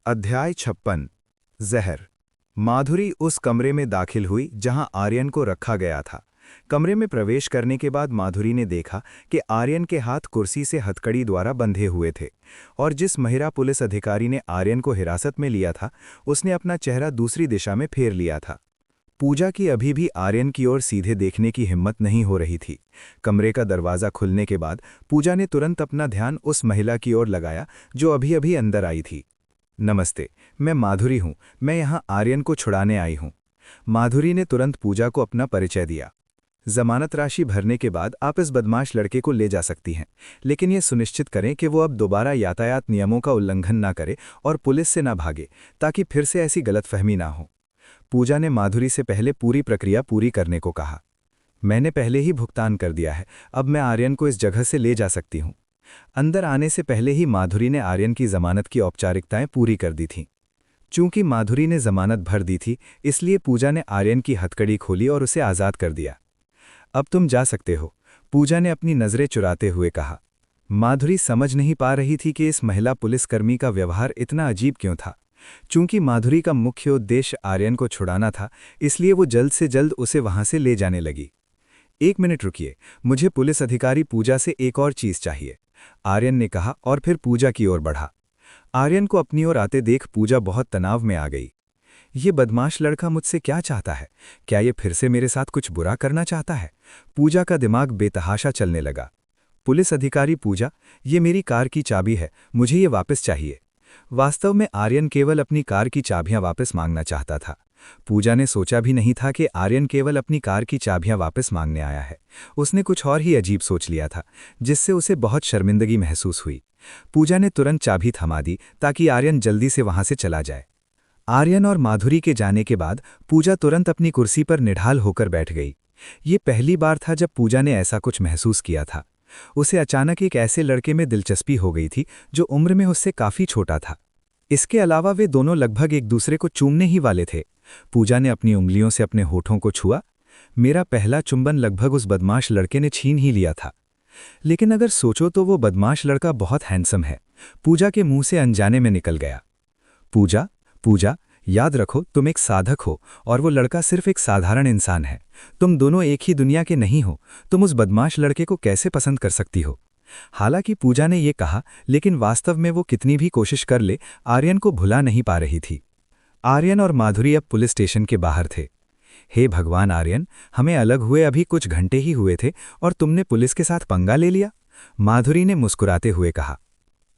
अध्याय 56 जहर। माधुरी उस कमरे में दाखिल हुई जहां आर्यन को रखा गया था। कमरे में प्रवेश करने के बाद माधुरी ने देखा कि आर्यन के हाथ कुर्सी से हथकड़ी द्वारा बंधे हुए थे और जिस महिला पुलिस अधिकारी ने आर्यन को हिरासत में लिया था उसने अपना चेहरा दूसरी दिशा में फेर लिया था। पूजा की अभी भी आर्यन की ओर सीधे देखने की हिम्मत नहीं हो रही थी। कमरे का दरवाज़ा खुलने के बाद पूजा ने तुरंत अपना ध्यान उस महिला की ओर लगाया जो अभी अभी अंदर आई थी। नमस्ते, मैं माधुरी हूं। मैं यहां आर्यन को छुड़ाने आई हूं। माधुरी ने तुरंत पूजा को अपना परिचय दिया। जमानत राशि भरने के बाद आप इस बदमाश लड़के को ले जा सकती हैं, लेकिन यह सुनिश्चित करें कि वो अब दोबारा यातायात नियमों का उल्लंघन ना करे और पुलिस से ना भागे, ताकि फिर से ऐसी गलतफहमी ना हो। पूजा ने माधुरी से पहले पूरी प्रक्रिया पूरी करने को कहा। मैंने पहले ही भुगतान कर दिया है, अब मैं आर्यन को इस जगह से ले जा सकती हूं। अंदर आने से पहले ही माधुरी ने आर्यन की जमानत की औपचारिकताएं पूरी कर दी थीं। चूंकि माधुरी ने जमानत भर दी थी, इसलिए पूजा ने आर्यन की हथकड़ी खोली और उसे आज़ाद कर दिया। अब तुम जा सकते हो, पूजा ने अपनी नज़रें चुराते हुए कहा। माधुरी समझ नहीं पा रही थी कि इस महिला पुलिसकर्मी का व्यवहार इतना अजीब क्यों था। चूंकि माधुरी का मुख्य उद्देश्य आर्यन को छुड़ाना था, इसलिए वो जल्द से जल्द उसे वहां से ले जाने लगी। एक मिनट रुकिए, मुझे पुलिस अधिकारी पूजा से एक और चीज़ चाहिए, आर्यन ने कहा और फिर पूजा की ओर बढ़ा। आर्यन को अपनी ओर आते देख पूजा बहुत तनाव में आ गई। ये बदमाश लड़का मुझसे क्या चाहता है? क्या ये फिर से मेरे साथ कुछ बुरा करना चाहता है? पूजा का दिमाग बेतहाशा चलने लगा। पुलिस अधिकारी पूजा, ये मेरी कार की चाबी है, मुझे ये वापस चाहिए। वास्तव में आर्यन केवल अपनी कार की चाबियां वापस मांगना चाहता था। पूजा ने सोचा भी नहीं था कि आर्यन केवल अपनी कार की चाबियां वापस मांगने आया है। उसने कुछ और ही अजीब सोच लिया था, जिससे उसे बहुत शर्मिंदगी महसूस हुई। पूजा ने तुरंत चाबी थमा दी ताकि आर्यन जल्दी से वहां से चला जाए। आर्यन और माधुरी के जाने के बाद पूजा तुरंत अपनी कुर्सी पर निढाल होकर बैठ गई। ये पहली बार था जब पूजा ने ऐसा कुछ महसूस किया था। उसे अचानक एक ऐसे लड़के में दिलचस्पी हो गई थी जो उम्र में उससे काफ़ी छोटा था। इसके अलावा वे दोनों लगभग एक दूसरे को चूमने ही वाले थे। पूजा ने अपनी उंगलियों से अपने होठों को छुआ। मेरा पहला चुंबन लगभग उस बदमाश लड़के ने छीन ही लिया था। लेकिन अगर सोचो तो वो बदमाश लड़का बहुत हैंडसम है, पूजा के मुंह से अनजाने में निकल गया। पूजा, पूजा, याद रखो तुम एक साधक हो और वो लड़का सिर्फ एक साधारण इंसान है। तुम दोनों एक ही दुनिया के नहीं हो। तुम उस बदमाश लड़के को कैसे पसंद कर सकती हो? हालांकि पूजा ने ये कहा, लेकिन वास्तव में वो कितनी भी कोशिश कर ले, आर्यन को भुला नहीं पा रही थी। आर्यन और माधुरी अब पुलिस स्टेशन के बाहर थे। हे भगवान आर्यन, हमें अलग हुए अभी कुछ घंटे ही हुए थे और तुमने पुलिस के साथ पंगा ले लिया, माधुरी ने मुस्कुराते हुए कहा।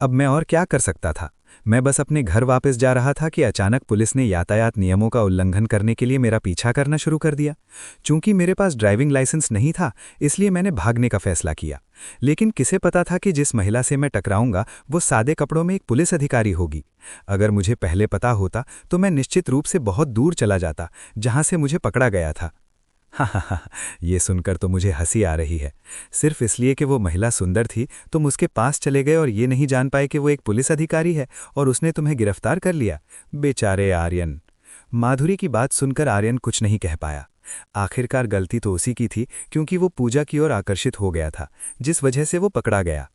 अब मैं और क्या कर सकता था? मैं बस अपने घर वापस जा रहा था कि अचानक पुलिस ने यातायात नियमों का उल्लंघन करने के लिए मेरा पीछा करना शुरू कर दिया। चूंकि मेरे पास ड्राइविंग लाइसेंस नहीं था, इसलिए मैंने भागने का फैसला किया। लेकिन किसे पता था कि जिस महिला से मैं टकराऊंगा वो सादे कपड़ों में एक पुलिस अधिकारी होगी। अगर मुझे पहले पता होता तो मैं निश्चित रूप से बहुत दूर चला जाता, जहां से मुझे पकड़ा गया था। हा, ये सुनकर तो मुझे हंसी आ रही है। सिर्फ इसलिए कि वो महिला सुंदर थी तुम उसके पास चले गए और ये नहीं जान पाए कि वो एक पुलिस अधिकारी है और उसने तुम्हें गिरफ्तार कर लिया। बेचारे आर्यन। माधुरी की बात सुनकर आर्यन कुछ नहीं कह पाया। आखिरकार गलती तो उसी की थी, क्योंकि वो पूजा की ओर आकर्षित हो गया था, जिस वजह से वो पकड़ा गया।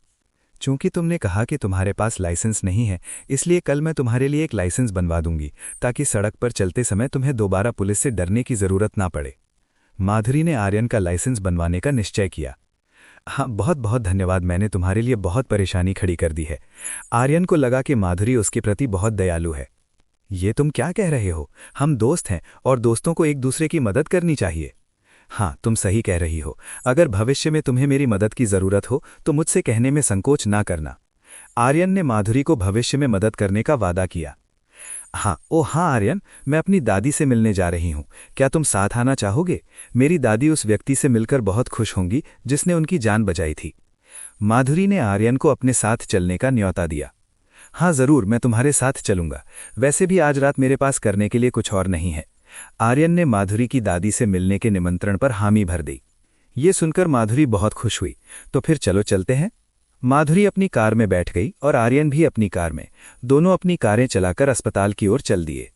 चूंकि तुमने कहा कि तुम्हारे पास लाइसेंस नहीं है, इसलिए कल मैं तुम्हारे लिए एक लाइसेंस बनवा दूंगी, ताकि सड़क पर चलते समय तुम्हें दोबारा पुलिस से डरने की जरूरत ना पड़े। माधुरी ने आर्यन का लाइसेंस बनवाने का निश्चय किया। हाँ, बहुत बहुत धन्यवाद, मैंने तुम्हारे लिए बहुत परेशानी खड़ी कर दी है। आर्यन को लगा कि माधुरी उसके प्रति बहुत दयालु है। ये तुम क्या कह रहे हो? हम दोस्त हैं और दोस्तों को एक दूसरे की मदद करनी चाहिए। हाँ, तुम सही कह रही हो। अगर भविष्य में तुम्हें मेरी मदद की ज़रूरत हो तो मुझसे कहने में संकोच ना करना। आर्यन ने माधुरी को भविष्य में मदद करने का वादा किया। हाँ, ओ हाँ आर्यन, मैं अपनी दादी से मिलने जा रही हूँ। क्या तुम साथ आना चाहोगे? मेरी दादी उस व्यक्ति से मिलकर बहुत खुश होंगी जिसने उनकी जान बचाई थी। माधुरी ने आर्यन को अपने साथ चलने का न्योता दिया। हाँ ज़रूर, मैं तुम्हारे साथ चलूंगा। वैसे भी आज रात मेरे पास करने के लिए कुछ और नहीं है। आर्यन ने माधुरी की दादी से मिलने के निमंत्रण पर हामी भर दी। ये सुनकर माधुरी बहुत खुश हुई। तो फिर चलो चलते हैं। माधुरी अपनी कार में बैठ गई और आर्यन भी अपनी कार में। दोनों अपनी कारें चलाकर अस्पताल की ओर चल दिए।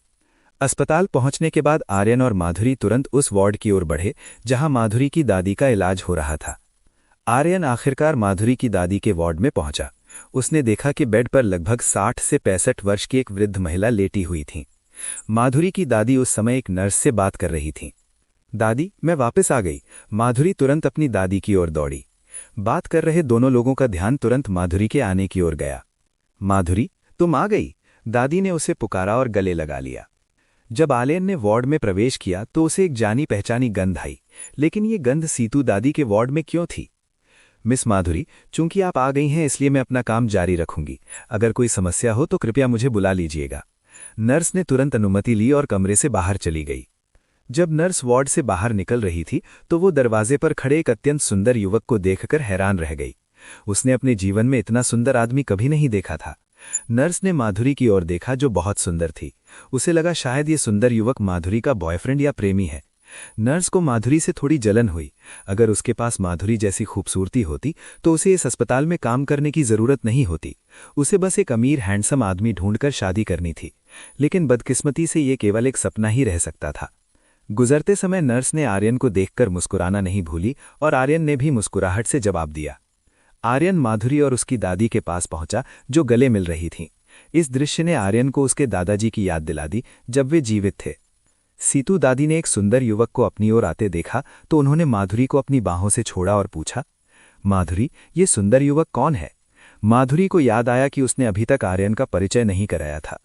अस्पताल पहुंचने के बाद आर्यन और माधुरी तुरंत उस वार्ड की ओर बढ़े जहां माधुरी की दादी का इलाज हो रहा था। आर्यन आखिरकार माधुरी की दादी के वार्ड में पहुंचा। उसने देखा कि बेड पर लगभग 60 से 65 वर्ष की एक वृद्ध महिला लेटी हुई थी। माधुरी की दादी उस समय एक नर्स से बात कर रही थी। दादी, मैं वापस आ गई। माधुरी तुरंत अपनी दादी की ओर दौड़ी। बात कर रहे दोनों लोगों का ध्यान तुरंत माधुरी के आने की ओर गया। माधुरी, तुम आ गई। दादी ने उसे पुकारा और गले लगा लिया। जब आर्यन ने वार्ड में प्रवेश किया तो उसे एक जानी पहचानी गंध आई, लेकिन ये गंध सीतू दादी के वार्ड में क्यों थी? मिस माधुरी, चूंकि आप आ गई हैं इसलिए मैं अपना काम जारी रखूंगी। अगर कोई समस्या हो तो कृपया मुझे बुला लीजिएगा। नर्स ने तुरंत अनुमति ली और कमरे से बाहर चली गई। जब नर्स वार्ड से बाहर निकल रही थी तो वो दरवाजे पर खड़े एक अत्यंत सुंदर युवक को देखकर हैरान रह गई। उसने अपने जीवन में इतना सुंदर आदमी कभी नहीं देखा था। नर्स ने माधुरी की ओर देखा जो बहुत सुंदर थी। उसे लगा शायद ये सुंदर युवक माधुरी का बॉयफ्रेंड या प्रेमी है। नर्स को माधुरी से थोड़ी जलन हुई। अगर उसके पास माधुरी जैसी खूबसूरती होती तो उसे इस अस्पताल में काम करने की जरूरत नहीं होती। उसे बस एक अमीर हैंडसम आदमी ढूंढकर शादी करनी थी। लेकिन बदकिस्मती से ये केवल एक सपना ही रह सकता था। गुजरते समय नर्स ने आर्यन को देखकर मुस्कुराना नहीं भूली और आर्यन ने भी मुस्कुराहट से जवाब दिया। आर्यन माधुरी और उसकी दादी के पास पहुंचा जो गले मिल रही थीं। इस दृश्य ने आर्यन को उसके दादाजी की याद दिला दी जब वे जीवित थे। सीतू दादी ने एक सुंदर युवक को अपनी ओर आते देखा तो उन्होंने माधुरी को अपनी बाहों से छोड़ा और पूछा, माधुरी, ये सुंदर युवक कौन है? माधुरी को याद आया कि उसने अभी तक आर्यन का परिचय नहीं कराया था।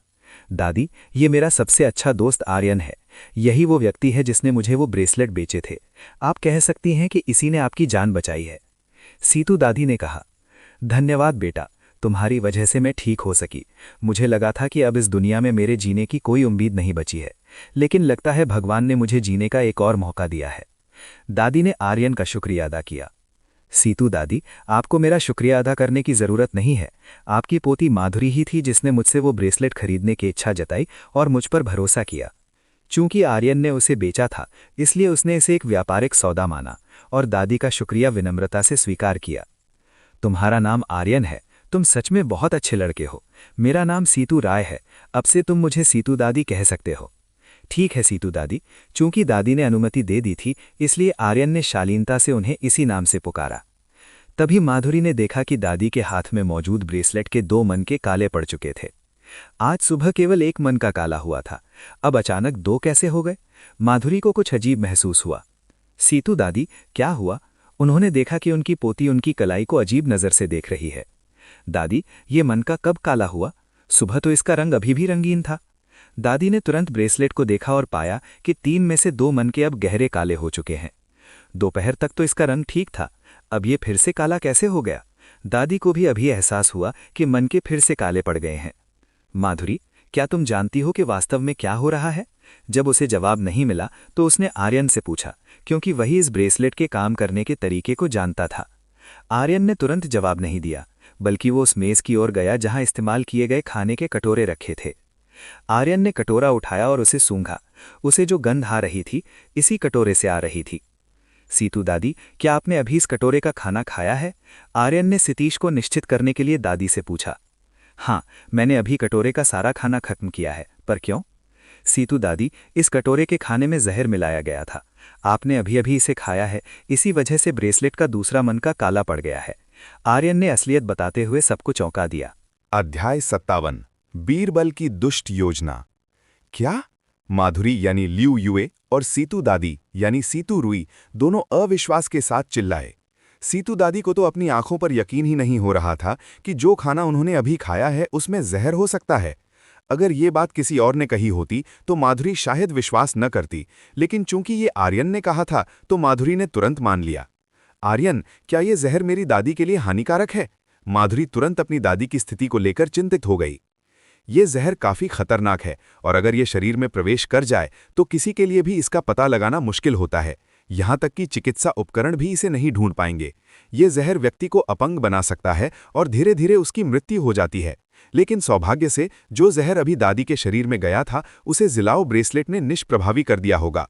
दादी, ये मेरा सबसे अच्छा दोस्त आर्यन है। यही वो व्यक्ति है जिसने मुझे वो ब्रेसलेट बेचे थे। आप कह सकती हैं कि इसी ने आपकी जान बचाई है। सीतू दादी ने कहा, धन्यवाद बेटा, तुम्हारी वजह से मैं ठीक हो सकी। मुझे लगा था कि अब इस दुनिया में मेरे जीने की कोई उम्मीद नहीं बची है, लेकिन लगता है भगवान ने मुझे जीने का एक और मौका दिया है। दादी ने आर्यन का शुक्रिया अदा किया। सीतू दादी, आपको मेरा शुक्रिया अदा करने की जरूरत नहीं है। आपकी पोती माधुरी ही थी जिसने मुझसे वो ब्रेसलेट खरीदने की इच्छा जताई और मुझ पर भरोसा किया। चूंकि आर्यन ने उसे बेचा था इसलिए उसने इसे एक व्यापारिक सौदा माना और दादी का शुक्रिया विनम्रता से स्वीकार किया। तुम्हारा नाम आर्यन है। तुम सच में बहुत अच्छे लड़के हो। मेरा नाम सीतू राय है। अब से तुम मुझे सीतू दादी कह सकते हो। ठीक है सीतू दादी। चूंकि दादी ने अनुमति दे दी थी इसलिए आर्यन ने शालीनता से उन्हें इसी नाम से पुकारा। तभी माधुरी ने देखा कि दादी के हाथ में मौजूद ब्रेसलेट के 2 मन के काले पड़ चुके थे। आज सुबह केवल 1 मन का काला हुआ था, अब अचानक 2 कैसे हो गए? माधुरी को कुछ अजीब महसूस हुआ। सीतू दादी, क्या हुआ? उन्होंने देखा कि उनकी पोती उनकी कलाई को अजीब नजर से देख रही है। दादी, ये मन का कब काला हुआ? सुबह तो इसका रंग अभी भी रंगीन था। दादी ने तुरंत ब्रेसलेट को देखा और पाया कि 3 में से 2 मन के अब गहरे काले हो चुके हैं। दोपहर तक तो इसका रंग ठीक था, अब ये फिर से काला कैसे हो गया? दादी को भी अभी एहसास हुआ कि मन के फिर से काले पड़ गए हैं। माधुरी, क्या तुम जानती हो कि वास्तव में क्या हो रहा है? जब उसे जवाब नहीं मिला तो उसने आर्यन से पूछा, क्योंकि वही इस ब्रेसलेट के काम करने के तरीके को जानता था। आर्यन ने तुरंत जवाब नहीं दिया, बल्कि वो उस मेज की ओर गया जहां इस्तेमाल किए गए खाने के कटोरे रखे थे। आर्यन ने कटोरा उठाया और उसे सूंघा। उसे जो गंध आ रही थी इसी कटोरे से आ रही थी। सीतू दादी, क्या आपने अभी इस कटोरे का खाना खाया है? आर्यन ने सतीश को निश्चित करने के लिए दादी से पूछा। हाँ, मैंने अभी कटोरे का सारा खाना खत्म किया है। पर क्यों? सीतू दादी, इस कटोरे के खाने में जहर मिलाया गया था। आपने अभी अभी इसे खाया है, इसी वजह से ब्रेसलेट का दूसरा मन का काला पड़ गया है। आर्यन ने असलियत बताते हुए सबको चौंका दिया। अध्याय 57, बीरबल की दुष्ट योजना। क्या? माधुरी यानी लियू युए और सीतू दादी यानी सीतू रुई दोनों अविश्वास के साथ चिल्लाए। सीतू दादी को तो अपनी आंखों पर यकीन ही नहीं हो रहा था कि जो खाना उन्होंने अभी खाया है उसमें जहर हो सकता है। अगर ये बात किसी और ने कही होती तो माधुरी शायद विश्वास न करती, लेकिन चूंकि ये आर्यन ने कहा था तो माधुरी ने तुरंत मान लिया। आर्यन, क्या ये जहर मेरी दादी के लिए हानिकारक है? माधुरी तुरंत अपनी दादी की स्थिति को लेकर चिंतित हो गई। ये जहर काफी खतरनाक है और अगर ये शरीर में प्रवेश कर जाए तो किसी के लिए भी इसका पता लगाना मुश्किल होता है। यहाँ तक कि चिकित्सा उपकरण भी इसे नहीं ढूंढ पाएंगे। ये जहर व्यक्ति को अपंग बना सकता है और धीरे धीरे उसकी मृत्यु हो जाती है। लेकिन सौभाग्य से जो जहर अभी दादी के शरीर में गया था उसे जिलाओ ब्रेसलेट ने निष्प्रभावी कर दिया होगा।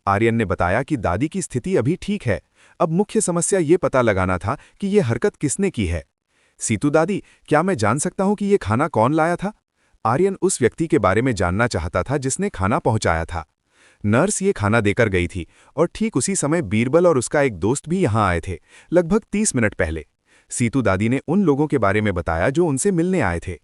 आर्यन ने बताया कि दादी की स्थिति अभी ठीक है। अब मुख्य समस्या ये पता लगाना था कि ये हरकत किसने की है। सीतू दादी, क्या मैं जान सकता हूं कि ये खाना कौन लाया था? आर्यन उस व्यक्ति के बारे में जानना चाहता था जिसने खाना पहुंचाया था। नर्स ये खाना देकर गई थी और ठीक उसी समय बीरबल और उसका एक दोस्त भी यहां आए थे, लगभग 30 मिनट पहले। सीतू दादी ने उन लोगों के बारे में बताया जो उनसे मिलने आए थे।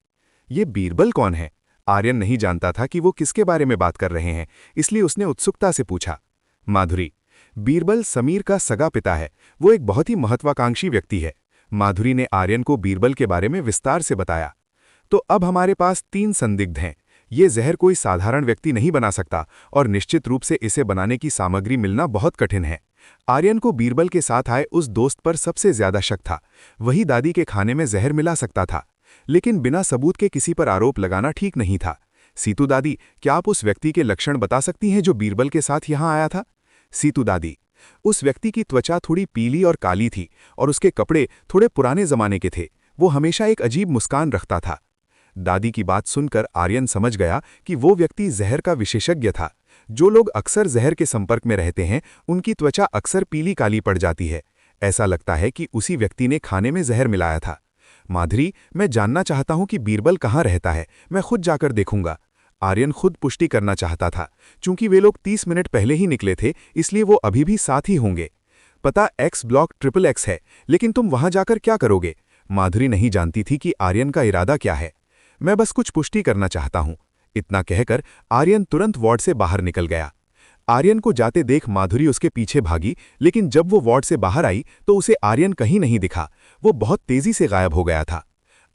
ये बीरबल कौन है? आर्यन नहीं जानता था कि वो किसके बारे में बात कर रहे हैं, इसलिए उसने उत्सुकता से पूछा। माधुरी, बीरबल समीर का सगा पिता है। वो एक बहुत ही महत्वाकांक्षी व्यक्ति है। माधुरी ने आर्यन को बीरबल के बारे में विस्तार से बताया। तो अब हमारे पास 3 संदिग्ध हैं। ये जहर कोई साधारण व्यक्ति नहीं बना सकता और निश्चित रूप से इसे बनाने की सामग्री मिलना बहुत कठिन है। आर्यन को बीरबल के साथ आए उस दोस्त पर सबसे ज्यादा शक था। वही दादी के खाने में जहर मिला सकता था, लेकिन बिना सबूत के किसी पर आरोप लगाना ठीक नहीं था। सीतू दादी, क्या आप उस व्यक्ति के लक्षण बता सकती हैं जो बीरबल के साथ यहां आया था? सीतू दादी, उस व्यक्ति की त्वचा थोड़ी पीली और काली थी और उसके कपड़े थोड़े पुराने जमाने के थे। वो हमेशा एक अजीब मुस्कान रखता था। दादी की बात सुनकर आर्यन समझ गया कि वो व्यक्ति जहर का विशेषज्ञ था। जो लोग अक्सर जहर के संपर्क में रहते हैं, उनकी त्वचा अक्सर पीली काली पड़ जाती है। ऐसा लगता है कि उसी व्यक्ति ने खाने में जहर मिलाया था। माधुरी, मैं जानना चाहता हूं कि बीरबल कहाँ रहता है। मैं खुद जाकर देखूंगा। आर्यन खुद पुष्टि करना चाहता था। चूंकि वे लोग 30 मिनट पहले ही निकले थे, इसलिए वो अभी भी साथ ही होंगे। पता X ब्लॉक XXX है, लेकिन तुम वहां जाकर क्या करोगे? माधुरी नहीं जानती थी कि आर्यन का इरादा क्या है। मैं बस कुछ पुष्टि करना चाहता हूं। इतना कहकर आर्यन तुरंत वार्ड से बाहर निकल गया। आर्यन को जाते देख माधुरी उसके पीछे भागी, लेकिन जब वो वार्ड से बाहर आई तो उसे आर्यन कहीं नहीं दिखा। वो बहुत तेजी से गायब हो गया था।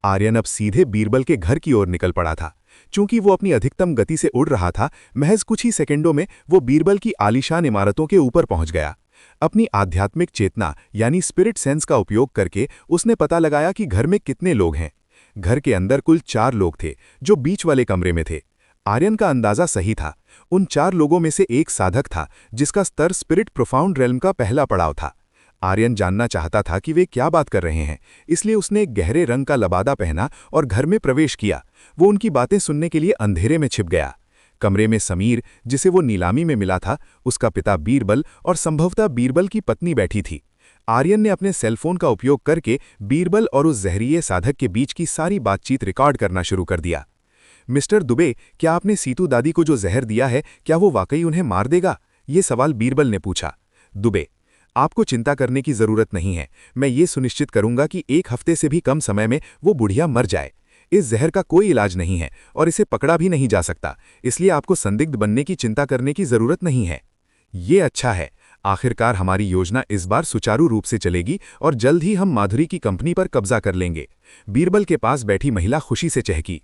आर्यन अब सीधे बीरबल के घर की ओर निकल पड़ा था। चूंकि वो अपनी अधिकतम गति से उड़ रहा था, महज कुछ ही सेकंडों में वो बीरबल की आलीशान इमारतों के ऊपर पहुंच गया। अपनी आध्यात्मिक चेतना यानी स्पिरिट सेंस का उपयोग करके उसने पता लगाया कि घर में कितने लोग हैं। घर के अंदर कुल 4 लोग थे, जो बीच वाले कमरे में थे। आर्यन का अंदाजा सही था। उन 4 लोगों में से एक साधक था, जिसका स्तर स्पिरिट प्रोफाउंड रेल्म का पहला पड़ाव था। आर्यन जानना चाहता था कि वे क्या बात कर रहे हैं, इसलिए उसने एक गहरे रंग का लबादा पहना और घर में प्रवेश किया। वो उनकी बातें सुनने के लिए अंधेरे में छिप गया। कमरे में समीर, जिसे वो नीलामी में मिला था, उसका पिता बीरबल और संभवतः बीरबल की पत्नी बैठी थी। आर्यन ने अपने सेलफोन का उपयोग करके बीरबल और उस जहरीले साधक के बीच की सारी बातचीत रिकॉर्ड करना शुरू कर दिया। मिस्टर दुबे, क्या आपने सीतू दादी को जो जहर दिया है, क्या वो वाकई उन्हें मार देगा? ये सवाल बीरबल ने पूछा। दुबे, आपको चिंता करने की जरूरत नहीं है। मैं ये सुनिश्चित करूंगा कि 1 हफ्ते से भी कम समय में वो बुढ़िया मर जाए। इस जहर का कोई इलाज नहीं है और इसे पकड़ा भी नहीं जा सकता, इसलिए आपको संदिग्ध बनने की चिंता करने की जरूरत नहीं है। ये अच्छा है। आखिरकार हमारी योजना इस बार सुचारू रूप से चलेगी और जल्द ही हम माधुरी की कंपनी पर कब्जा कर लेंगे। बीरबल के पास बैठी महिला खुशी से चहकी।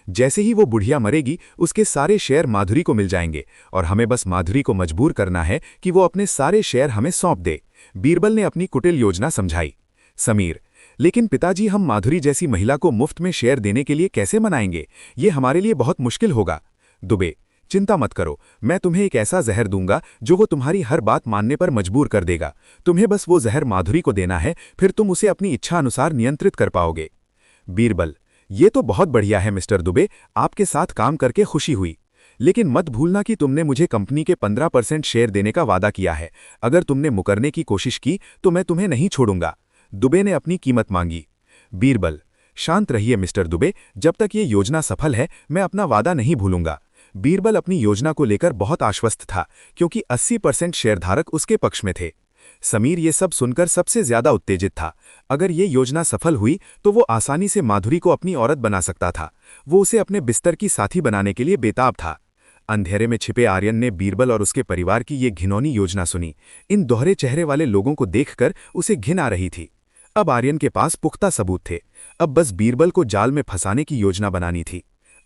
जैसे ही वो बुढ़िया मरेगी, उसके सारे शेयर माधुरी को मिल जाएंगे और हमें बस माधुरी को मजबूर करना है कि वो अपने सारे शेयर हमें सौंप दे। बीरबल ने अपनी कुटिल योजना समझाई। समीर, लेकिन पिताजी, हम माधुरी जैसी महिला को मुफ्त में शेयर देने के लिए कैसे मनाएंगे? ये हमारे लिए बहुत मुश्किल होगा। दुबे, चिंता मत करो। मैं तुम्हें एक ऐसा जहर दूंगा जो वो तुम्हारी हर बात मानने पर मजबूर कर देगा। तुम्हें बस वो जहर माधुरी को देना है, फिर तुम उसे अपनी इच्छा अनुसार नियंत्रित कर पाओगे। बीरबल, ये तो बहुत बढ़िया है मिस्टर दुबे, आपके साथ काम करके खुशी हुई। लेकिन मत भूलना कि तुमने मुझे कंपनी के 15% शेयर देने का वादा किया है। अगर तुमने मुकरने की कोशिश की तो मैं तुम्हें नहीं छोड़ूंगा। दुबे ने अपनी कीमत मांगी। बीरबल, शांत रहिए मिस्टर दुबे, जब तक ये योजना सफल है मैं अपना वादा नहीं भूलूंगा। बीरबल अपनी योजना को लेकर बहुत आश्वस्त था, क्योंकि 80% शेयरधारक उसके पक्ष में थे। समीर ये सब सुनकर सबसे ज्यादा उत्तेजित था। अगर ये योजना सफल हुई तो वो आसानी से माधुरी को अपनी औरत बना सकता था। वो उसे अपने बिस्तर की साथी बनाने के लिए बेताब था। अंधेरे में छिपे आर्यन ने बीरबल और उसके परिवार की ये घिनौनी योजना सुनी। इन दोहरे चेहरे वाले लोगों को देखकर उसे घिन आ रही थी। अब आर्यन के पास पुख्ता सबूत थे। अब बस बीरबल को जाल में फंसाने की योजना बनानी थी।